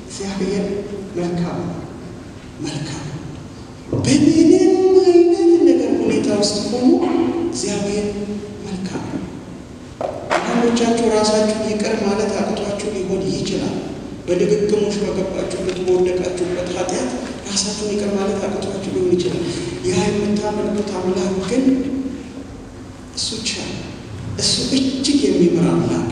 እግዚአብሔር መልካም በምንም አይነት ነገር ሁኔታ ውስጥ ሆኖ እግዚአብሔር መልካም። አንዳንዶቻችሁ ራሳችሁ ይቅር ማለት አቅቷችሁ ሊሆን ይችላል። በድግግሞሽ በገባችሁበት በወደቃችሁበት ኃጢአት ራሳችሁን ይቅር ማለት አቅቷችሁ ሊሆን ይችላል። ያ የምታመልኩት አምላክ ግን እሱ ቸር፣ እሱ እጅግ የሚምር አምላክ።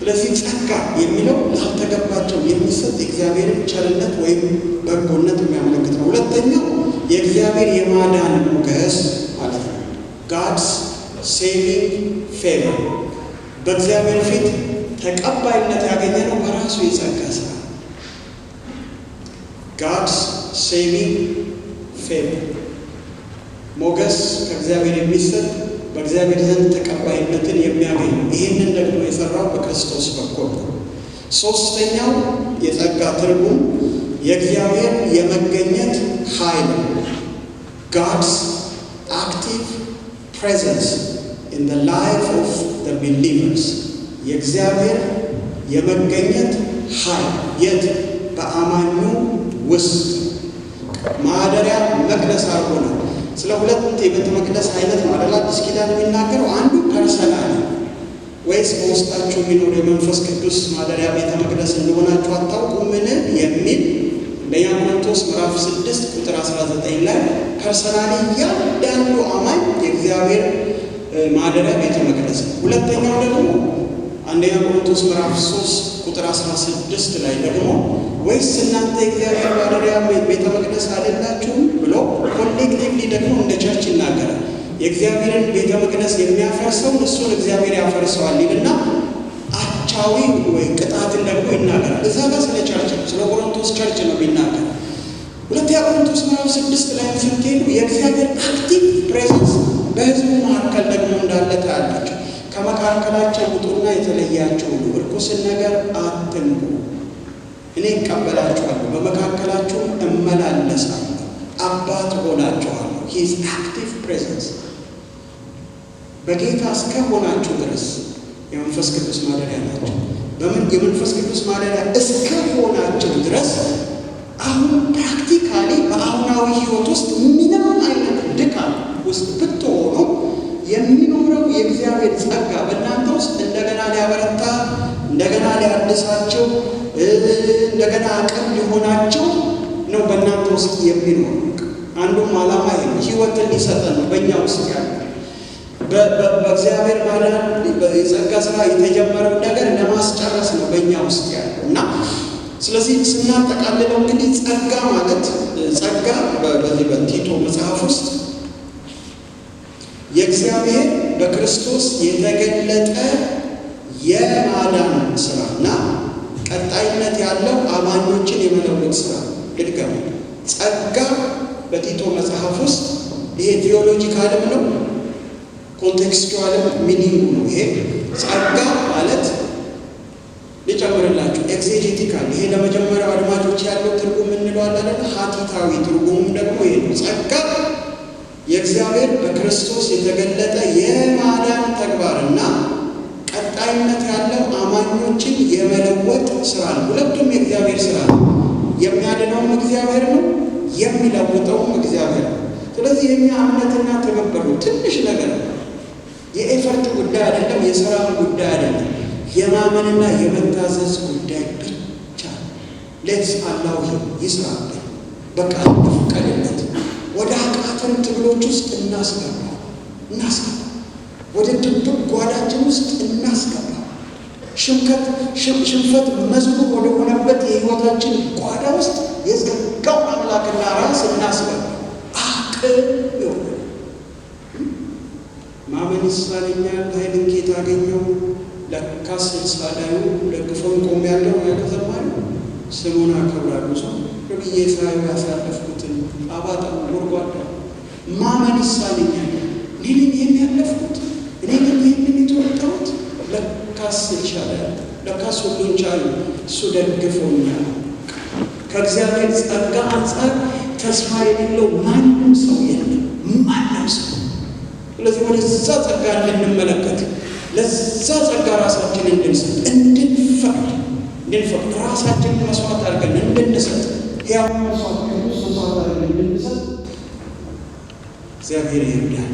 ስለዚህ ጸጋ የሚለው ላልተገባቸው የሚሰጥ የእግዚአብሔርን ቸርነት ወይም በጎነት የሚያመለክት ነው። ሁለተኛው የእግዚአብሔር የማዳን ሞገስ ማለት ነው። God's saving favor። በእግዚአብሔር ፊት ተቀባይነት ያገኘ ነው በራሱ የጸጋ ስራ። God's saving favor ሞገስ ከእግዚአብሔር የሚሰጥ በእግዚአብሔር ዘንድ ተቀባይነትን የሚያገኝ ነው። ይህንን ደግሞ የሰራው በክርስቶስ በኩል ነው። ሶስተኛው የጸጋ ትርጉም የእግዚአብሔር የመገኘት ኃይል ነው። God's active presence in the life of the believers። የእግዚአብሔር የመገኘት ኃይል የት? በአማኙ ውስጥ ማደሪያ መቅደስ አድርጎ ነው። ስለ ሁለት የቤተ መቅደስ አይነት ነው አይደል አዲስ ኪዳን የሚናገረው። አንዱ ፐርሰናል ወይስ በውስጣችሁ የሚኖር የመንፈስ ቅዱስ ማደሪያ ቤተ መቅደስ እንደሆናችሁ አታውቁምን የሚል አንደኛ ቆሮንቶስ ምዕራፍ 6 ቁጥር 19 ላይ ፐርሰናሊ እያንዳንዱ አማኝ የእግዚአብሔር ማደሪያ ቤተ መቅደስ ነው። ሁለተኛው ደግሞ አንደኛ ቆሮንቶስ ምዕራፍ 3 ቁጥር 16 ላይ ደግሞ ወይስ እናንተ የእግዚአብሔር ማደሪያ ቤተ መቅደስ አይደላችሁም ብሎ ኮሌክቲቭሊ ደግሞ እንደ ቸርች ይናገራል። የእግዚአብሔርን ቤተ መቅደስ የሚያፈርሰው እሱን እግዚአብሔር ያፈርሰዋል ይልና አቻዊ ወይ ቅጣትን ደግሞ ይናገራል። እዛ ጋር ስለ ቸርች ነው፣ ስለ ቆሮንቶስ ቸርች ነው የሚናገር። ሁለተኛ ቆሮንቶስ ምዕራፍ 6 ላይ ስትሄዱ የእግዚአብሔር አክቲቭ ፕሬዘንስ በሕዝቡ መካከል ደግሞ እንዳለ ታያላችሁ። ከመካከላቸው ውጡና የተለያቸው ርኩስን ነገር አትንኩ፣ እኔ እቀበላችኋለሁ፣ በመካከላችሁ እመላለሳለሁ፣ አባት ሆናችኋለሁ። ሂዝ አክቲቭ ፕሬዘንስ በጌታ እስከሆናችሁ ድረስ የመንፈስ ቅዱስ ማደሪያ ናቸው። የመንፈስ ቅዱስ ማደሪያ እስከሆናችሁ ድረስ አሁን ፕራክቲካሊ በአሁናዊ ሕይወት ውስጥ ምንም አይነት ድካም ውስጥ ብትሆኑ የሚኖረው የእግዚአብሔር ጸጋ በእናንተ ውስጥ እንደገና ሊያበረታ፣ እንደገና ሊያድሳቸው፣ እንደገና አቅም ሊሆናቸው ነው በእናንተ ውስጥ የሚኖር። አንዱም ዓላማ ሕይወትን ሊሰጠን ነው በእኛ ውስጥ ያለ በእግዚአብሔር ማዳን የጸጋ ስራ የተጀመረው ነገር ለማስጨረስ ነው በእኛ ውስጥ ያለው እና ስለዚህ ስናጠቃልለው እንግዲህ ጸጋ ማለት ጸጋ በዚህ በቲቶ መጽሐፍ ውስጥ የእግዚአብሔር በክርስቶስ የተገለጠ የማዳን ስራና ቀጣይነት ያለው አማኞችን የመለወጥ ስራ። ልድገም። ጸጋ በቲቶ መጽሐፍ ውስጥ ይሄ ቴዎሎጂካልም ነው ኮንቴክስቹዋልም ሚኒንጉ ነው። ይሄ ጸጋ ማለት ልጨምርላችሁ ኤክሴጄቲካል፣ ይሄ ለመጀመሪያው አድማጮች ያለው ትርጉም እንለዋለን አይደል? ሀቲታዊ ትርጉሙም ደግሞ ይሄ ነው። ጸጋ የእግዚአብሔር በክርስቶስ የተገለጠ የማዳን ተግባርና ቀጣይነት ያለው አማኞችን የመለወጥ ስራ ነው። ሁለቱም የእግዚአብሔር ስራ ነው። የሚያድነውም እግዚአብሔር ነው፣ የሚለውጠውም እግዚአብሔር ነው። ስለዚህ የኛ እምነትና ትብብር ትንሽ ነገር ነው። የኤፈርት ጉዳይ አይደለም፣ የሥራም ጉዳይ አይደለም፣ የማመንና የመታዘዝ ጉዳይ ብቻ። ሌትስ አላው ይስራብን። በቃ እንፍቀድለት። ወደ አቃተን ትግሎች ውስጥ እናስገባ፣ ወደ ድብቅ ጓዳችን ውስጥ እናስገባ። ሽንፈት መዝሙር ወደ ሆነበት የሕይወታችን ጓዳ ውስጥ የዘጋው አምላክና ራስ እናስገባ። አቅም ይሆናል። ማመን ይሳነኛል፣ ኃይልን ከየት አገኘው? ለካስ ሳላዩ ደግፎን ቆም ያለው ያለ ዘማሪ ስሙን አከብራለሁ። ሰው ብዬ ሳዩ ያሳለፍኩትን አባጣ ጎርጓዳ ማመን ይሳነኛል። እኔ ይህን ያለፍኩት፣ እኔ ግን ይህንን የተወጣሁት ለካስ ይሻላል፣ ለካስ ሁሉን ቻዩ፣ እሱ ደግፎኛል። ከእግዚአብሔር ጸጋ አንጻር ተስፋ የሌለው ማንም ሰው የለም፣ ማንም ሰው። ስለዚህ ወደዛ ጸጋ እንድንመለከት፣ ለዛ ጸጋ ራሳችንን እንድንሰጥ፣ እንድንፈቅድ ራሳችንን መስዋዕት አድርገን እንድንሰጥ፣ ሕያው መስዋዕት አድርገን እንድንሰጥ እግዚአብሔር ይርዳል።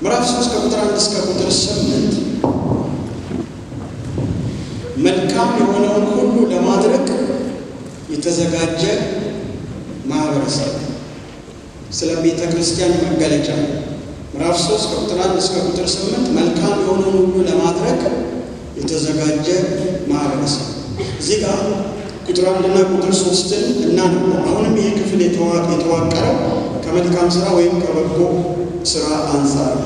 ምዕራፍ 3 ከቁጥር 1 እስከ ቁጥር 8 መልካም የሆነውን ሁሉ ለማድረግ የተዘጋጀ ማህበረሰብ ስለ ቤተ ክርስቲያን መገለጫ። ምዕራፍ 3 ከቁጥር 1 እስከ ቁጥር 8 መልካም የሆነውን ሁሉ ለማድረግ የተዘጋጀ ማህበረሰብ። እዚህ ጋር ቁጥር 1 እና ቁጥር 3 እናነበው። አሁንም ይህ ክፍል የተዋቀረው ከመልካም ስራ ወይም ከበጎ ስራ አንጻር።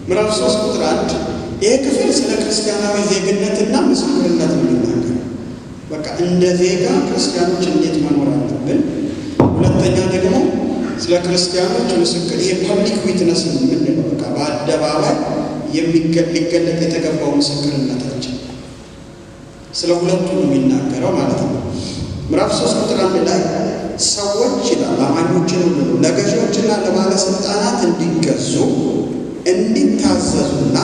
ምዕራፍ 3 ቁጥር 1 ይህ ክፍል ስለ ክርስቲያናዊ ዜግነትና ምስክርነት ነው የሚናገር። በቃ እንደ ዜጋ ክርስቲያኖች እንዴት መኖር አለብን። ሁለተኛ ደግሞ ስለ ክርስቲያኖች ምስክር፣ ይሄ ፐብሊክ ዊትነስ ምንድን ነው? በቃ በአደባባይ ሊገለጥ የተገባው ምስክርነታችን፣ ስለ ሁለቱ ነው የሚናገረው ማለት ነው። ምዕራፍ 3 ቁጥር 1 ላይ ሰዎች ይላል አማኞችን ሁሉ ለገዢዎችና ለባለስልጣናት እንዲገዙ እንዲታዘዙና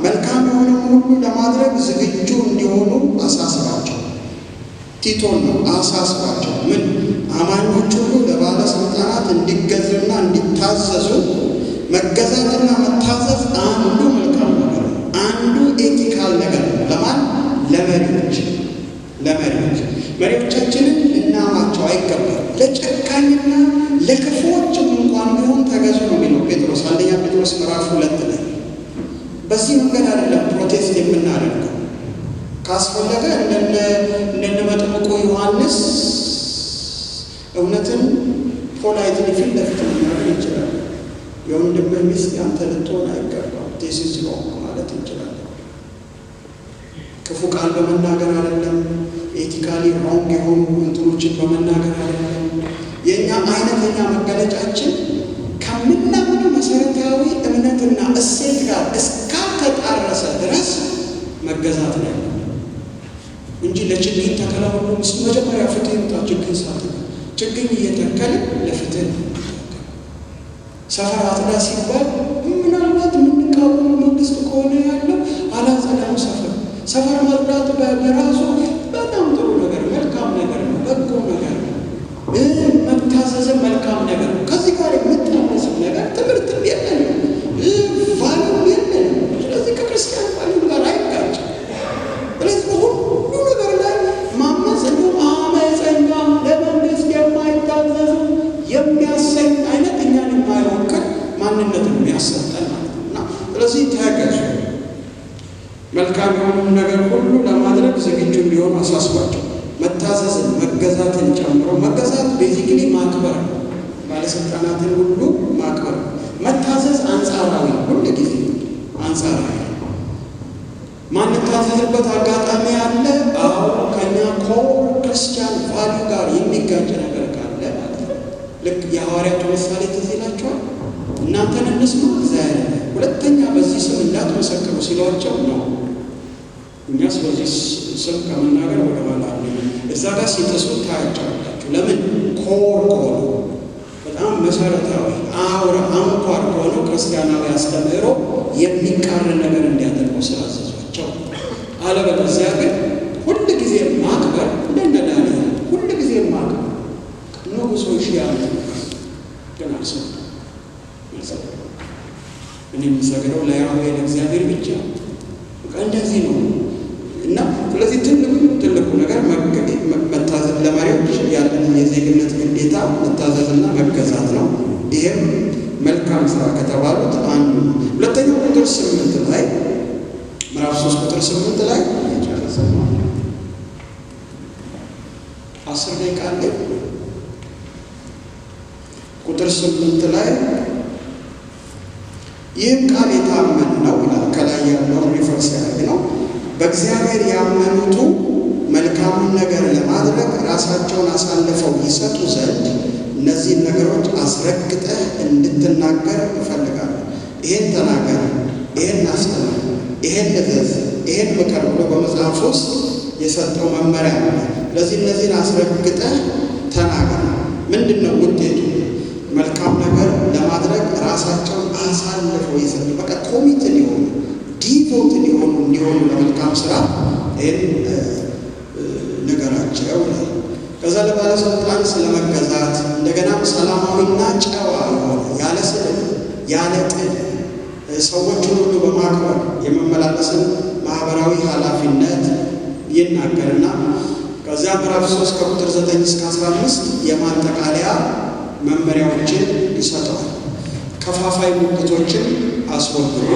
መልካም የሆነውን ሁሉ ለማድረግ ዝግጁ እንዲሆኑ አሳስባቸው። ቲቶን ነው አሳስባቸው። ምን? አማኞች ሁሉ ለባለስልጣናት እንዲገዙና እንዲታዘዙ። መገዛትና መታዘዝ አንዱ መልካም ነገር ነው፣ አንዱ ኤቲካል ነገር ነው። ለማን? ለመሪዎች። መሪዎቻችንን ልናማቸው አይገባም። ለጨካኝና ለክፉዎችም እንኳን ቢሆን ተገዙ ነው የሚለው ጴጥሮስ፣ አንደኛ ጴጥሮስ ምዕራፍ 2 ላይ። በዚህ መንገድ አይደለም ፕሮቴስት የምናደርገው። ካስፈለገ እንደነ መጥምቁ ዮሐንስ እውነትን ፖላይትሊ ፊት ለፊት ልናደርግ ይችላል። የወንድምህ ሚስት ያንተ ልትሆን አይገባም ቴሲስ ነው ማለት እንችላለን። ክፉ ቃል በመናገር አይደለም፣ ኤቲካሊ ሮንግ የሆኑ እንትኖችን በመናገር አይደለም። የእኛ አይነተኛ መገለጫችን ከምናምነው መሰረታዊ እምነትና እሴት ጋር እስካልተጣረሰ ድረስ መገዛት ነው እንጂ ለችግኝ ተከላ ሁሉ መጀመሪያ ፍትህ ይምጣ። ችግኝ ሳት ችግኝ እየተከለ ለፍትህ ሰፈር አጽዳ ሲባል ምናልባት የምንቃወመው መንግስት ከሆነ ያለው አላጸዳም ሰፈር ማጽዳት በራሱ በጣም ጥሩ ነገር መልካም ነገር ነው፣ በጎ ነገር ነው። መታዘዝም መልካም ነገር ነው። ከዚህ ጋር የምትናነስም ነገር ትምህርትም የለንም፣ ቫሉም የለንም። ስለዚህ ከክርስቲያን ቫሉ ጋር አይጋጭም። ስለዚህ ሁሉ ነገር ላይ ማመፅ እንዲሁም አመፀኛ ለመንግስት የማይታዘዙ የሚያሰኝ አይነት እኛን የማይወክል ማንነትን የሚያሰጠን ማለት ነው። እና ስለዚህ ተገዙ፣ መልካም የሆኑን ነገር ሁሉ ለማድረግ ዝግጁ እንዲሆኑ አሳስቧቸው። መታዘዝን መገዛትን ጨምሮ መገዛት ቤዚክሊ ማክበር ነው። ባለስልጣናትን ሁሉ ማክበር። መታዘዝ አንጻራዊ ሁሉ ጊዜ አንጻራዊ ማንታዘዝበት አጋጣሚ አለ። አዎ ከኛ ኮር ክርስቲያን ቫልዩ ጋር የሚጋጭ ነገር ካለ ማለት ነው። ልክ የሐዋርያቱ ምሳሌ ትዝ ይላችኋል። እናንተን እንስማ እግዚአብሔር ሁለተኛ በዚህ ስም እንዳትመሰክሩ ሲሏቸው ነው። እኛስ በዚህ ስም ከመናገር ወደ ኋላ እዛ ጋር ሲጥሱ ታያቸዋላችሁ። ለምን? ኮር ከሆኑ በጣም መሰረታዊ አንኳር ከሆነው ክርስቲያናዊ አስተምህሮ የሚቃረን ነገር እንዲያደርጉ ስላዘዟቸው። አለበለዚያ ግን ሁል ጊዜ ማክበር እንደነዳለ ሁል ጊዜ ማክበር ንጉሶች ያሉ ግን አልሰጡም። እኔ የምሰግደው ለያህዌ ለእግዚአብሔር ብቻ እንደዚህ ነው። እና ስለዚህ ትልቁ ነገር መታዘዝ ለመሪዎች ያለን የዜግነት ግዴታ መታዘዝና መገዛት ነው። ይሄም መልካም ስራ ከተባሉት አንዱ። ሁለተኛው ቁጥር 8 ላይ ምዕራፍ 3 ቁጥር 8 ላይ የጨረሰ ነው። 10 ደቂቃ አለ። ቁጥር 8 ላይ ይህም ቃል የታመነ ነው ይላል። ከላይ ያለው ሪፈረንስ ያደርግ ነው። በእግዚአብሔር ያመኑቱ መልካሙን ነገር ለማድረግ ራሳቸውን አሳልፈው ይሰጡ ዘንድ እነዚህን ነገሮች አስረግጠህ እንድትናገር እፈልጋለሁ። ይሄን ተናገር፣ ይሄን አስተምር፣ ይሄን እዘዝ፣ ይሄን ምከር ብሎ በመጽሐፍ ውስጥ የሰጠው መመሪያ ነው። ስለዚህ እነዚህን አስረግጠህ ተናገር። ምንድን ነው ውጤቱ? መልካም ነገር ለማድረግ ራሳቸውን አሳልፈው የሰጡ በቃ ኮሚትድ የሆኑ ዲቮትድ እንዲሆኑ ለመልካም ስራ ይህን ነገራቸው። ከዛ ለባለስልጣን ስለመገዛት እንደገናም ሰላማዊና ጨዋ የሆነ ያለ ስድብ ያለ ጥል ሰዎችን ሁሉ በማክበር የመመላለስን ማህበራዊ ኃላፊነት ይናገርና ከዚያ ምዕራፍ 3 ከቁጥር 9 እስከ 15 የማጠቃለያ መመሪያዎችን ይሰጠዋል። ከፋፋይ ሙግቶችን አስወግዱ፣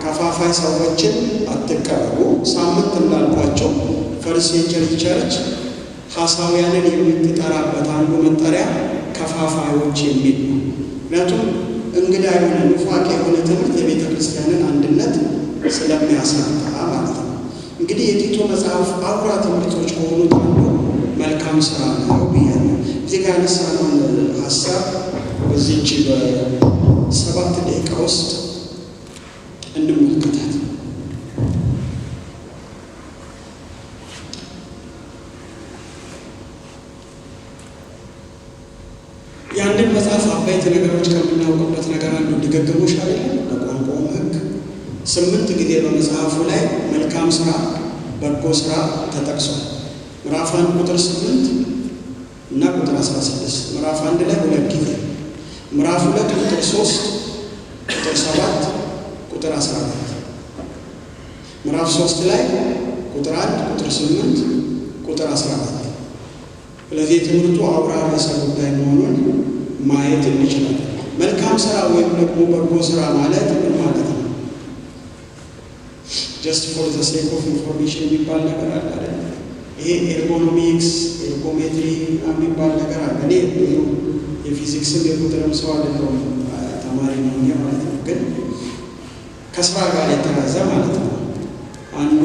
ከፋፋይ ሰዎችን አትቀበሉ። ሳምንት እንዳልኳቸው ፈርስት ሴንቸሪ ቸርች ሐሳውያንን የምትጠራበት አንዱ መጠሪያ ከፋፋዮች የሚል ነው። ምክንያቱም እንግዳ የሆነ ኑፋቄ የሆነ ትምህርት የቤተ ክርስቲያንን አንድነት ስለሚያሳጣ ማለት ነው። እንግዲህ የቲቶ መጽሐፍ አውራ ትምህርቶች ከሆኑት አንዱ መልካም ስራ ነው ብያለሁ። እዚህ ጋር ያነሳነውን ሀሳብ በዚህች በ7 ደቂቃ ውስጥ እንመልከታት። ያንን መጽሐፍ አበይት ነገሮች ከምናውቅበት ነገር አንዱ ድግግሞሽ አይደለም። ለቋንቋውም ሕግ 8 ጊዜ በመጽሐፉ ላይ መልካም ስራ፣ በጎ ስራ ተጠቅሷል። ምዕራፍ 1 ቁጥር 8 እና ቁጥር 16፣ ምዕራፍ 1 ላይ 2 ጊዜ፣ ምዕራፍ 2 ቁጥር 3 ቁጥር 7 ቁጥር 14፣ ምዕራፍ 3 ላይ ቁጥር 1 ቁጥር 8 ቁጥር 14። ስለዚህ ትምህርቱ አውራ ርዕሰ ጉዳይ መሆኑን ማየት እንችላለን። መልካም ስራ ወይም ደግሞ በጎ ስራ ማለት ምን ማለት ነው? ጀስት ፎር ዘ ሴክ ኦፍ ኢንፎርሜሽን የሚባል ነገር አለ አይደል? ይሄ ኤርጎኖሚክስ ኤርጎሜትሪ የሚባል ነገር አለ። እኔ ብዙ የፊዚክስም የቁጥርም ሰው አይደለሁም፣ ተማሪ ነው ማለት ነው። ግን ከስራ ጋር የተያዘ ማለት ነው። አንዱ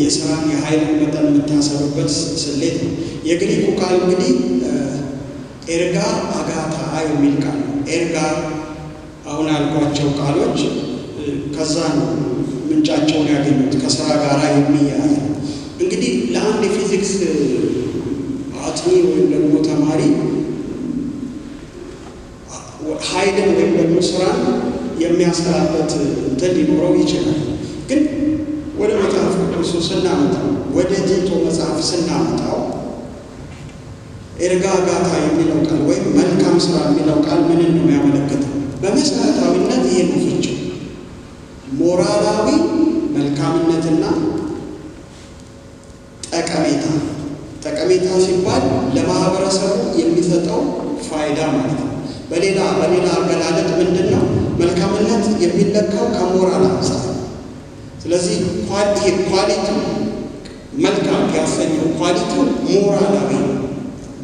የስራን የኃይል መጠን የምታሰብበት ስሌት ነው። የግሪኩ ቃል እንግዲህ ኤርጋ አጋታ የሚል ቃል ነው። ኤርጋ አሁን ያልኳቸው ቃሎች ከዛ ነው ምንጫቸውን ያገኙት፣ ከስራ ጋር የሚያያዝ እንግዲህ ለአንድ የፊዚክስ አጥኚ ወይም ደግሞ ተማሪ ኃይልን ወይም ደግሞ ስራን የሚያሰራበት እንትን ሊኖረው ይችላል። ግን ወደ መጽሐፍ ቅዱስ ስናመጣው ወደ ቲቶ መጽሐፍ ስናመጣው ኤርጋጋታ የሚለው ቃል ወይም መልካም ስራ የሚለው ቃል ምንን ነው የሚያመለክተው? በመሰረታዊነት ይሄ ነው ፍቺው። ሞራላዊ መልካምነትና ጠቀሜታ። ጠቀሜታ ሲባል ለማህበረሰቡ የሚሰጠው ፋይዳ ማለት ነው። በሌላ አገላለጥ ምንድን ነው? መልካምነት የሚለካው ከሞራል አንጻር። ስለዚህ ኳሊቲ መልካም ያሰኘው ኳሊቲው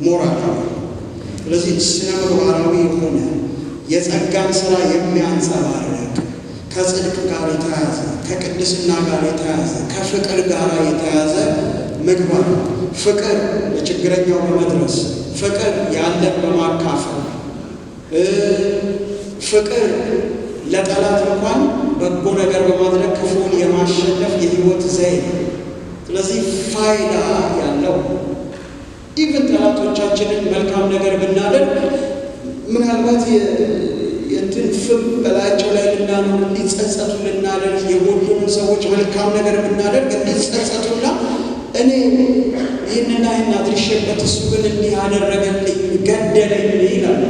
ሞራላዊ። ስለዚህ ስነ ምግባራዊ የሆነ የጸጋን ስራ የሚያንጸባርቅ ከጽድቅ ጋር የተያዘ ከቅድስና ጋር የተያዘ ከፍቅር ጋር የተያዘ ምግባር። ፍቅር ለችግረኛው በመድረስ ፍቅር ያለን በማካፈል ፍቅር ለጠላት እንኳን በጎ ነገር በማድረግ ክፉን የማሸነፍ የህይወት ዘይቤ። ስለዚህ ፋይዳ ያለው ኢቭን ጠላቶቻችንን መልካም ነገር ብናደርግ ምናልባት የእንትን ፍም በላያቸው ላይ ልናኖር እንዲጸጸቱ ልናደርግ የጎዱንን ሰዎች መልካም ነገር ብናደርግ እንዲጸጸቱና እኔ ይህንና ይህን አድርሼበት እሱ ግን እንዲህ አደረገልኝ ገደለኝ ይላል።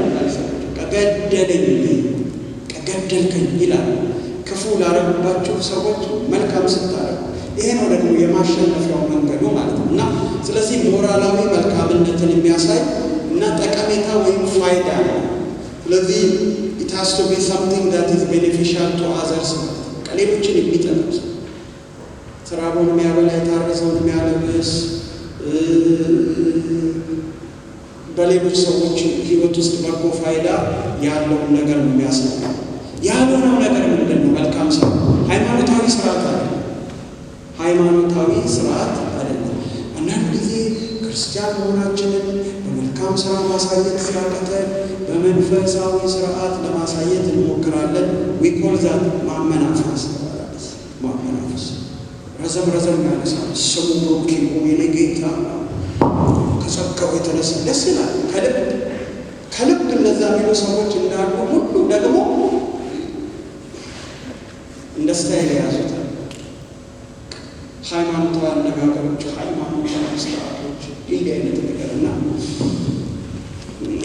ገደልከኝ ይላል። ክፉ ላደረጉባቸው ሰዎች መልካም ስታደርጉ ይሄ ነው ደግሞ የማሸነፊያው መንገዱ ማለት ነው። እና ስለዚህ ሞራላዊ መልካምነትን የሚያሳይ እና ጠቀሜታ ወይም ፋይዳ ነው። ስለዚህ it has to be something that is beneficial to others ማለት ነው። ሌሎችን የሚጠቅም ስራውን የሚያበላ የታረሰውን የሚያለብስ በሌሎች ሰዎች ህይወት ውስጥ በጎ ፋይዳ ያለውን ነገር ነው የሚያሳየው። ያልሆነው ነገር ምንድን ነው? መልካም ስራ ሃይማኖታዊ ስርዓት አይደለም። ሃይማኖታዊ ስርዓት አይደለም። አንዳንድ ጊዜ ክርስቲያን መሆናችንን በመልካም ስራ ማሳየት ሲያቅተን በመንፈሳዊ ስርዓት ለማሳየት እንሞክራለን። we call that ማመናፈስ። ረዘም ያነሳል። ስሙ ብሩክ ይሁን የኔ ጌታ ከጸጋው የተነሳ ደስ ይላል። ከልብ እነዛ የሚሉ ሰዎች እንዳሉ ሁሉ ደግሞ እንደ ስታይል የያዙት ሃይማኖታዊ አነጋገሮች፣ ሃይማኖታዊ ስርዓቶች ይህ አይነት ነገር እና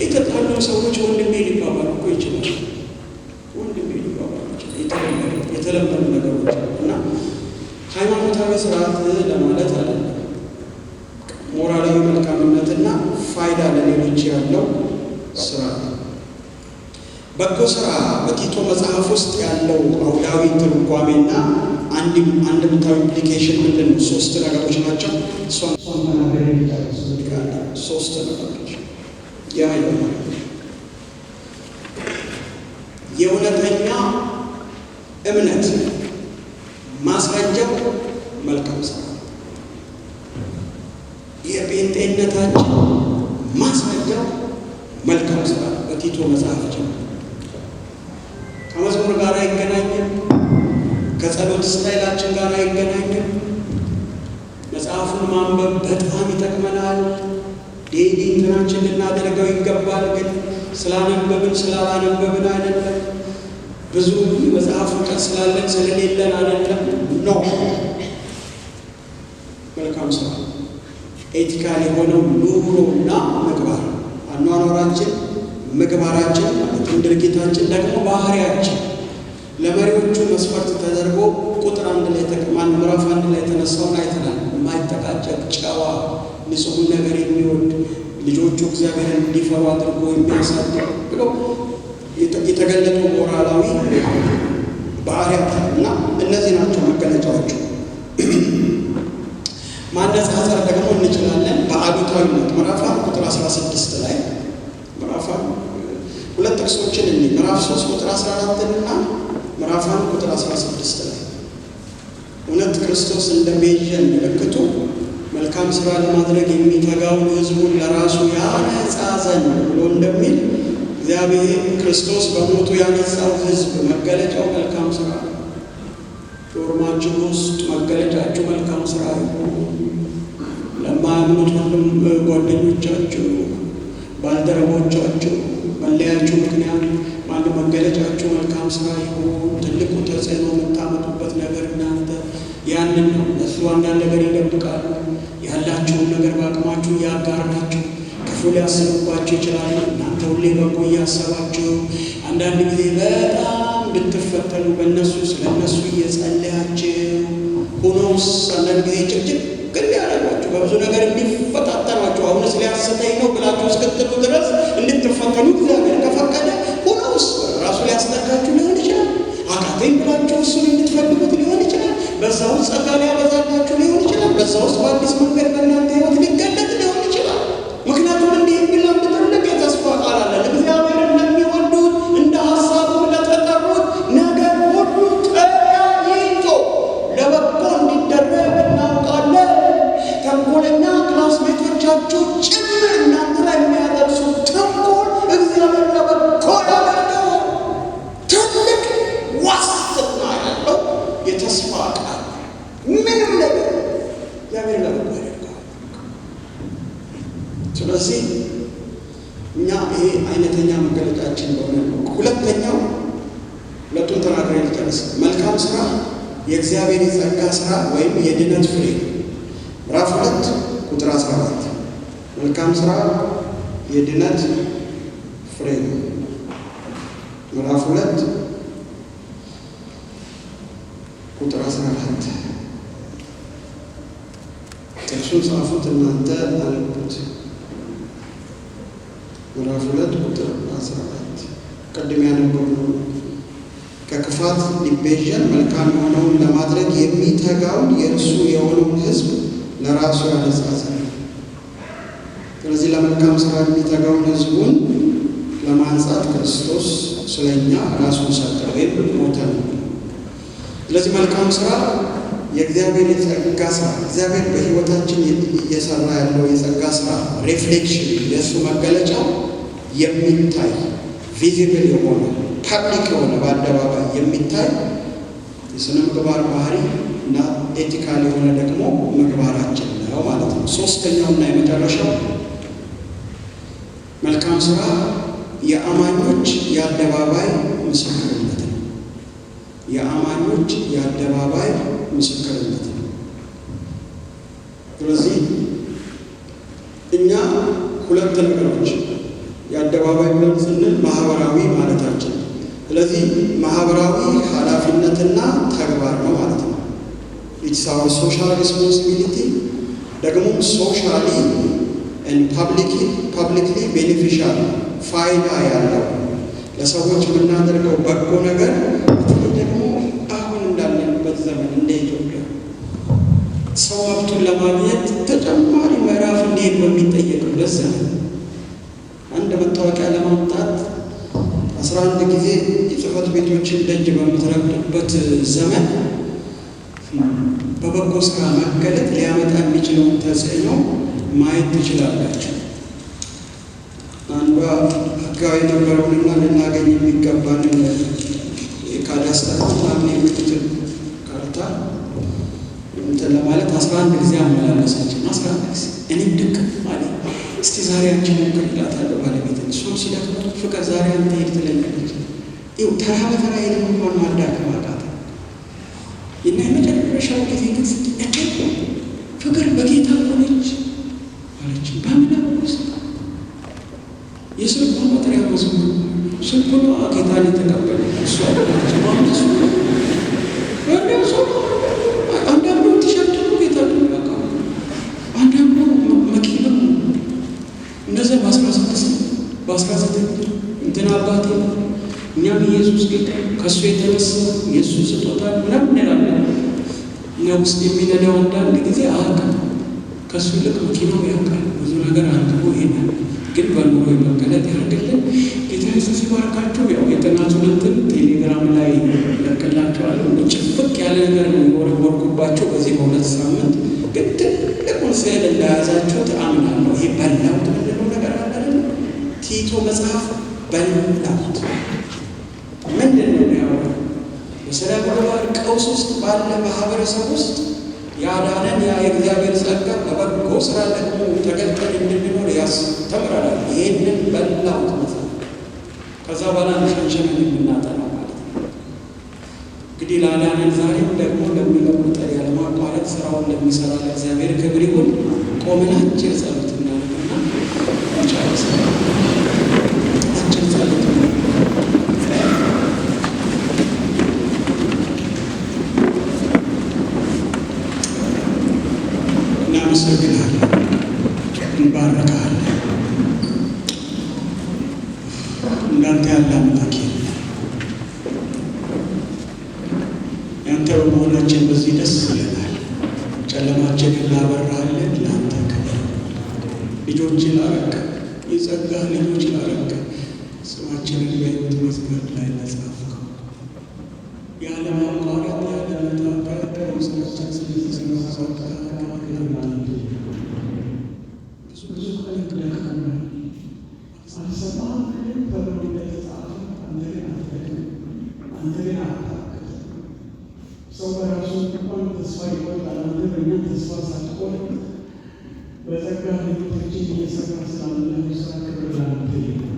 የተጣሉ ሰዎች ወንድሜ ሊባባሉ እኮ ይችላል። ወንድሜ ሊባባሉ ይችላል። የተለመዱ ነገሮች እና ሃይማኖታዊ ስርዓት ለማለት አይደለም። ሞራላዊ መልካምነትና ፋይዳ ለሌሎች ያለው ስራ። በጎ ስራ በቲቶ መጽሐፍ ውስጥ ያለው አውዳዊ ትርጓሜና አንድምታዊ ኢምፕሊኬሽን ምንድን ነው? ሶስት ነገሮች ናቸው። ሶስት ነገሮች የእውነተኛ እምነት ማስረጃው መልካም ስራ። የጴንጤነታችን ማስረጃው መልካም ስራ በቲቶ መጽሐፍ ጀምሮ ከመዝሙር ጋር አይገናኝም። ከጸሎት ስታይላችን ጋር አይገናኝም። መጽሐፉን ማንበብ በጣም ይጠቅመናል። ዴይሊ እንትናችን ልናደርገው ይገባል። ግን ስላነበብን ስላላነበብን አይደለም። ብዙ መጽሐፍ እውቀት ስላለን ስለሌለን አይደለም። ነው መልካም ስራ ኤቲካል የሆነው ኑሮና ምግባር፣ አኗኗራችን፣ ምግባራችን ማለት ድርጊታችን፣ ደግሞ ባህሪያችን ለመሪዎቹ መስፈርት ተደርጎ ቁጥር 1 ላይ ተቀማን ምዕራፍ 1 ላይ ተነሳውን አይተናል። የማይጠቃጨቅ ጨዋ፣ ንጹህ ነገር የሚወድ ልጆቹ እግዚአብሔርን እንዲፈሩ አድርጎ የሚያሳድግ ብሎ የተገለጡ ሞራላዊ ባህሪያት እና እነዚህ ናቸው መገለጫዎቹ። ማነጻጸር ደግሞ እንችላለን በአሉታዊነት ምዕራፍ 1 ቁጥር 16 ላይ ምዕራፍ ሁለት ጥቅሶችን እንይ። ምዕራፍ 3 ቁጥር 14 እና ምዕራፍ 1 ቁጥር 16 ላይ እውነት ክርስቶስ እንደሚያየን ምልክቱ መልካም ስራ ለማድረግ የሚተጋውን ሕዝቡን ለራሱ ያነጻ ዘንድ ብሎ እንደሚል እግዚአብሔር ክርስቶስ በሞቱ ያነጻው ሕዝብ መገለጫው መልካም ስራ ነው። ዶርማችሁ ውስጥ መገለጫችሁ መልካም ስራ ነው። ለማያምኑት ሁሉም ጓደኞቻችሁ፣ ባልደረቦቻችሁ መለያችሁ ምክንያት አንድ መገለጫችሁ መልካም ስራ ይሁን። ትልቁ ተጽዕኖ የምታመጡበት ነገር እናንተ ያንን ነው። እነሱ አንዳንድ ነገር ይደብቃሉ። ያላችሁን ነገር በአቅማችሁ እያጋራችሁ ክፉ ሊያስቡባችሁ ይችላሉ። እናንተ ሁሌ በጎ እያሰባችሁ አንዳንድ ጊዜ በጣም ብትፈተኑ በእነሱ ስለ እነሱ እየጸለያችሁ ሆኖስ አንዳንድ ጊዜ ጭቅጭቅ ግን ያደረጓችሁ በብዙ ነገር እንዲፈታተኗችሁ አሁንስ ሊያሰተኝ ነው ብላችሁ እስክትሉ ድረስ እንድትፈተኑ እግዚአብሔር ከፈቀደ ሆኖስ ራሱ ሊያስጠጋችሁ ሊሆን ይችላል። አቃተኝ ብላችሁ እሱን እንድትፈልጉት ሊሆን ይችላል። በዛ ውስጥ ጸጋ ሊያበዛላችሁ ሊሆን ይችላል። በዛ ውስጥ በአዲስ መንገድ በእናንተ ሕይወት ሊገለጥ ሊሆን ይችላል። ምክንያቱም እንዲህ የሚል አንድ ትልቅ የተስፋ ቃል አለ። እግዚአብሔር ለሚወዱት እንደ ሀሳቡ ለተጠሩት ነገር ሁሉ ተያይቶ ለበጎ እንዲደረግ እናውቃለን። ተንኮለኛ ክላስሜቶቻችሁ ጭምር እናንተ ላይ የሚያደርሱ ተንኮል እግዚአብሔር ለበጎ ያደርገዋል። ትልቅ ዋስትና ያለው የተስፋ ቃል ምንም ነገር እግዚአብሔር ለበጎ ያደርገዋል። ስለዚህ እኛ ይሄ አይነተኛ መገለጫችን በሆነ ነው። ሁለተኛው ሁለቱን ተናግሬ ልጨርስ። መልካም ስራ የእግዚአብሔር የጸጋ ስራ ወይም የድነት ፍሬ ምዕራፍ 2 ቁጥር 14 መልካም ስራ የድነት ፍሬ ነው። ምዕራፍ 2 ቁጥር 14 ጥቅሱን ጻፉት እናንተ አነቡት። ምዕራፍ 2 ቁጥር 14 ቀድሜ ያነበብነው ከክፋት ሊቤዠን መልካም የሆነውን ለማድረግ የሚተጋውን የእርሱ የሆነውን ሕዝብ ለራሱ ያነጻ ዘንድ። ስለዚህ ለመልካም ስራ የሚተጋውን ሕዝቡን ለማንጻት ክርስቶስ ስለኛ ራሱን ሰጠ ወይም ሞተ ነው። ስለዚህ መልካም ስራ የእግዚአብሔር የጸጋ ስራ እግዚአብሔር በሕይወታችን እየሰራ ያለው የጸጋ ስራ ሪፍሌክሽን የእሱ መገለጫው የሚታይ ቪዚብል የሆነ ፐብሊክ የሆነ በአደባባይ የሚታይ የስነ ምግባር ባህሪ እና ኤቲካል የሆነ ደግሞ ምግባራችን ነው ማለት ነው። ሶስተኛውና የመጨረሻው መልካም ስራ የአማኞች የአደባባይ ምስክርነት ነው። የአማኞች የአደባባይ ምስክርነት ነው። ስለዚህ እኛ ሁለት ነገሮች የአደባባይ ብለን ስንል ማህበራዊ ማለታችን። ስለዚህ ማህበራዊ ኃላፊነትና ተግባር ነው ማለት ነው። ኢትስ አወር ሶሻል ሪስፖንሲቢሊቲ ደግሞ ሶሻሊ ኤንድ ፐብሊክሊ ቤኔፊሻል ፋይዳ ያለው ለሰዎች የምናደርገው በጎ ነገር በተለይ ደግሞ አሁን እንዳለንበት ዘመን እንደ ኢትዮጵያ ሰው መብቱን ለማግኘት ተጨማሪ ምዕራፍ እንዲሄድ በሚጠየቅበት ዘመን አንድ መታወቂያ ለማምጣት 11 ጊዜ የጽህፈት ቤቶችን ደጅ በምትረግጡበት ዘመን በበጎ ስራ መገለጥ ሊያመጣ የሚችለውን ተጽዕኖ ማየት ትችላላችሁ። አንዷ ህጋዊ የነበረውንና ልናገኝ የሚገባንን የካዳስተር ምናምን የሚሉትን ካርታ እንትን ለማለት 11 ጊዜ አመላለሳችን 11 ጊዜ እኔም ድክ ማለት እስቲ ዛሬ አንቺ ሞክር እላታለሁ ባለቤትን። እሷም ሲደክመው ፍቅር ዛሬ አንተ ሄድ ትለኛለች። ይኸው ተራ በተራ ሄደን እንኳን ማዳከም አቃተን እና የመጨረሻው ጊዜ ግን ስትቀጭ ፍቅር በጌታ ሆነች አለች። በምን ውስጥ የስልኩ መጥሪያ መዝሙር ስልኩ ነው ጌታን የተቀበለ እሷ አለች። ማምሱ ወንደሱ አንዳንዱ ቲሸርት ነው ጌታ ነው ያውቃው። አንዳንዱ መኪና እንደዛ በ19 እንትን አባቴ እኛም ኢየሱስ ጌታ ከእሱ የተነሳ ኢየሱስ ስጦታ ምናምን እንላለን። እኛ ውስጥ የሚነዳው አንዳንድ ጊዜ አያውቅም። ከእሱ ይልቅ መኪናው ያውቃል። ብዙ ነገር አንትቦ ይሄዳል። ግን በኑሮ የመገለጥ ያደርግልን። ጌታ ኢየሱስ ይባርካችሁ። ያው የጥናቱን እንትን ቴሌግራም ላይ ለቅላችኋለሁ። ጭፍቅ ያለ ነገር ነው የወረወርኩባቸው በዚህ በ2 ሳምንት። ግን ትልቁን ስዕል እንዳያዛችሁት አምናለሁ። ይሄ በላሁት ምንድነው ነገር አለ ቲቶ መጽሐፍ በላሁት ምንድን ነው ያወራው? በስነ ምግባር ቀውስ ውስጥ ባለ ማህበረሰብ ውስጥ ያዳነን ያ የእግዚአብሔር ጸጋ በበጎ ስራ ደግሞ ተገልጠን እንድንኖር ያስተምረናል። ይሄንን በላሁት መጽሐፍ ከዛ በኋላ ሸንሸንን የምናጠናው ማለት ነው። እንግዲህ ላዳነን ዛሬም ደግሞ ለሚለውጠን ያለማቋረጥ ስራውን ለሚሰራ ለእግዚአብሔር ክብር ይሁን። ቆመን አጭር ጸሎት እናደርግና እንጨርሳለን። አጭር ጸሎት እናመሰግናለን፣ እንባርካለን። እንዳንተ ያለ አምላክ የለም። ያንተ በመሆናችን በዚህ ደስ ይለናል። ጨለማችንን ላበራለን፣ ለአንተ ክብር። ልጆች ላረግ፣ የጸጋ ልጆች ላረግ፣ ስማችንን በሕይወት መዝገብ ላይ ለጻፍከው ያለማቋረጥ ያለመታከት ውስጣችን ስለተሰራሰካ ብዙ ደካማ አልሰማም ተብሎ እንደተጻፈ አንተ ግን አታክት። ሰው በራሱ እንኳን ተስፋ ይቆርጣል። አንተ በእኛ ተስፋ ሳትቆርጥ በጸጋ ሕይወታችን እየሰራ ስላለው ስራ ክብር ላንተ ይሁን።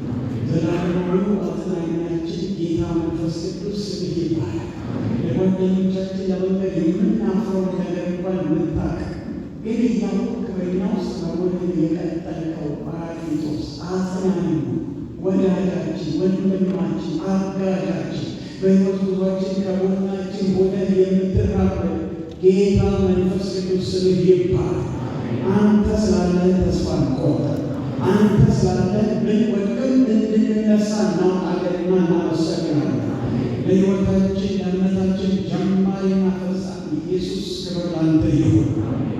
ዘላለማዊው አጽናኛችን ጌታ መንፈስ ቅዱስ ስምህ ይባረክ። ለጓደኞቻችን ለመንገድ የምናፍረውን ነገር እንኳን የምታውቅ ግን እያወቅህ በእኛ ውስጥ መሆንን የቀጠልከው ጰራቅሊጦስ አጽናኝ፣ ወዳጃችን፣ ወንድማችን፣ አጋዣችን በሕይወት ጉዟችን ከጎናችን ሆነህ የምትራመድ ጌታ መንፈስ ቅዱስ ስምህ ይባረክ። አንተ ስላለህ ተስፋ አንቆርጥም። አንተ ስላለህ ብንወድቅም እንድንነሳ እናውቃለንና እናመሰግናለን። ለሕይወታችን ለእምነታችን ጀማሪና ፈጻሚ ኢየሱስ ክብር ላንተ ይሁን።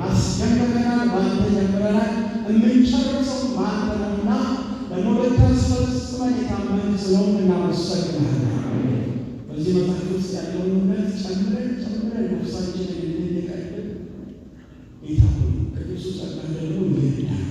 አስጀምረናል፣ በአንተ ጀምረናል፣ የምንጨርሰው በአንተ ነውና ደግሞ ልታስፈጽመን የታመንክ ስለሆንክ እናመሰግናለን። በዚህ መጽሐፍ ውስጥ ያለውን እውነት ጨምረን ነፍሳችንን እንድንቀድም ጌታ ሆይ ቅዱሱ ጸጋ ደግሞ ይርዳል።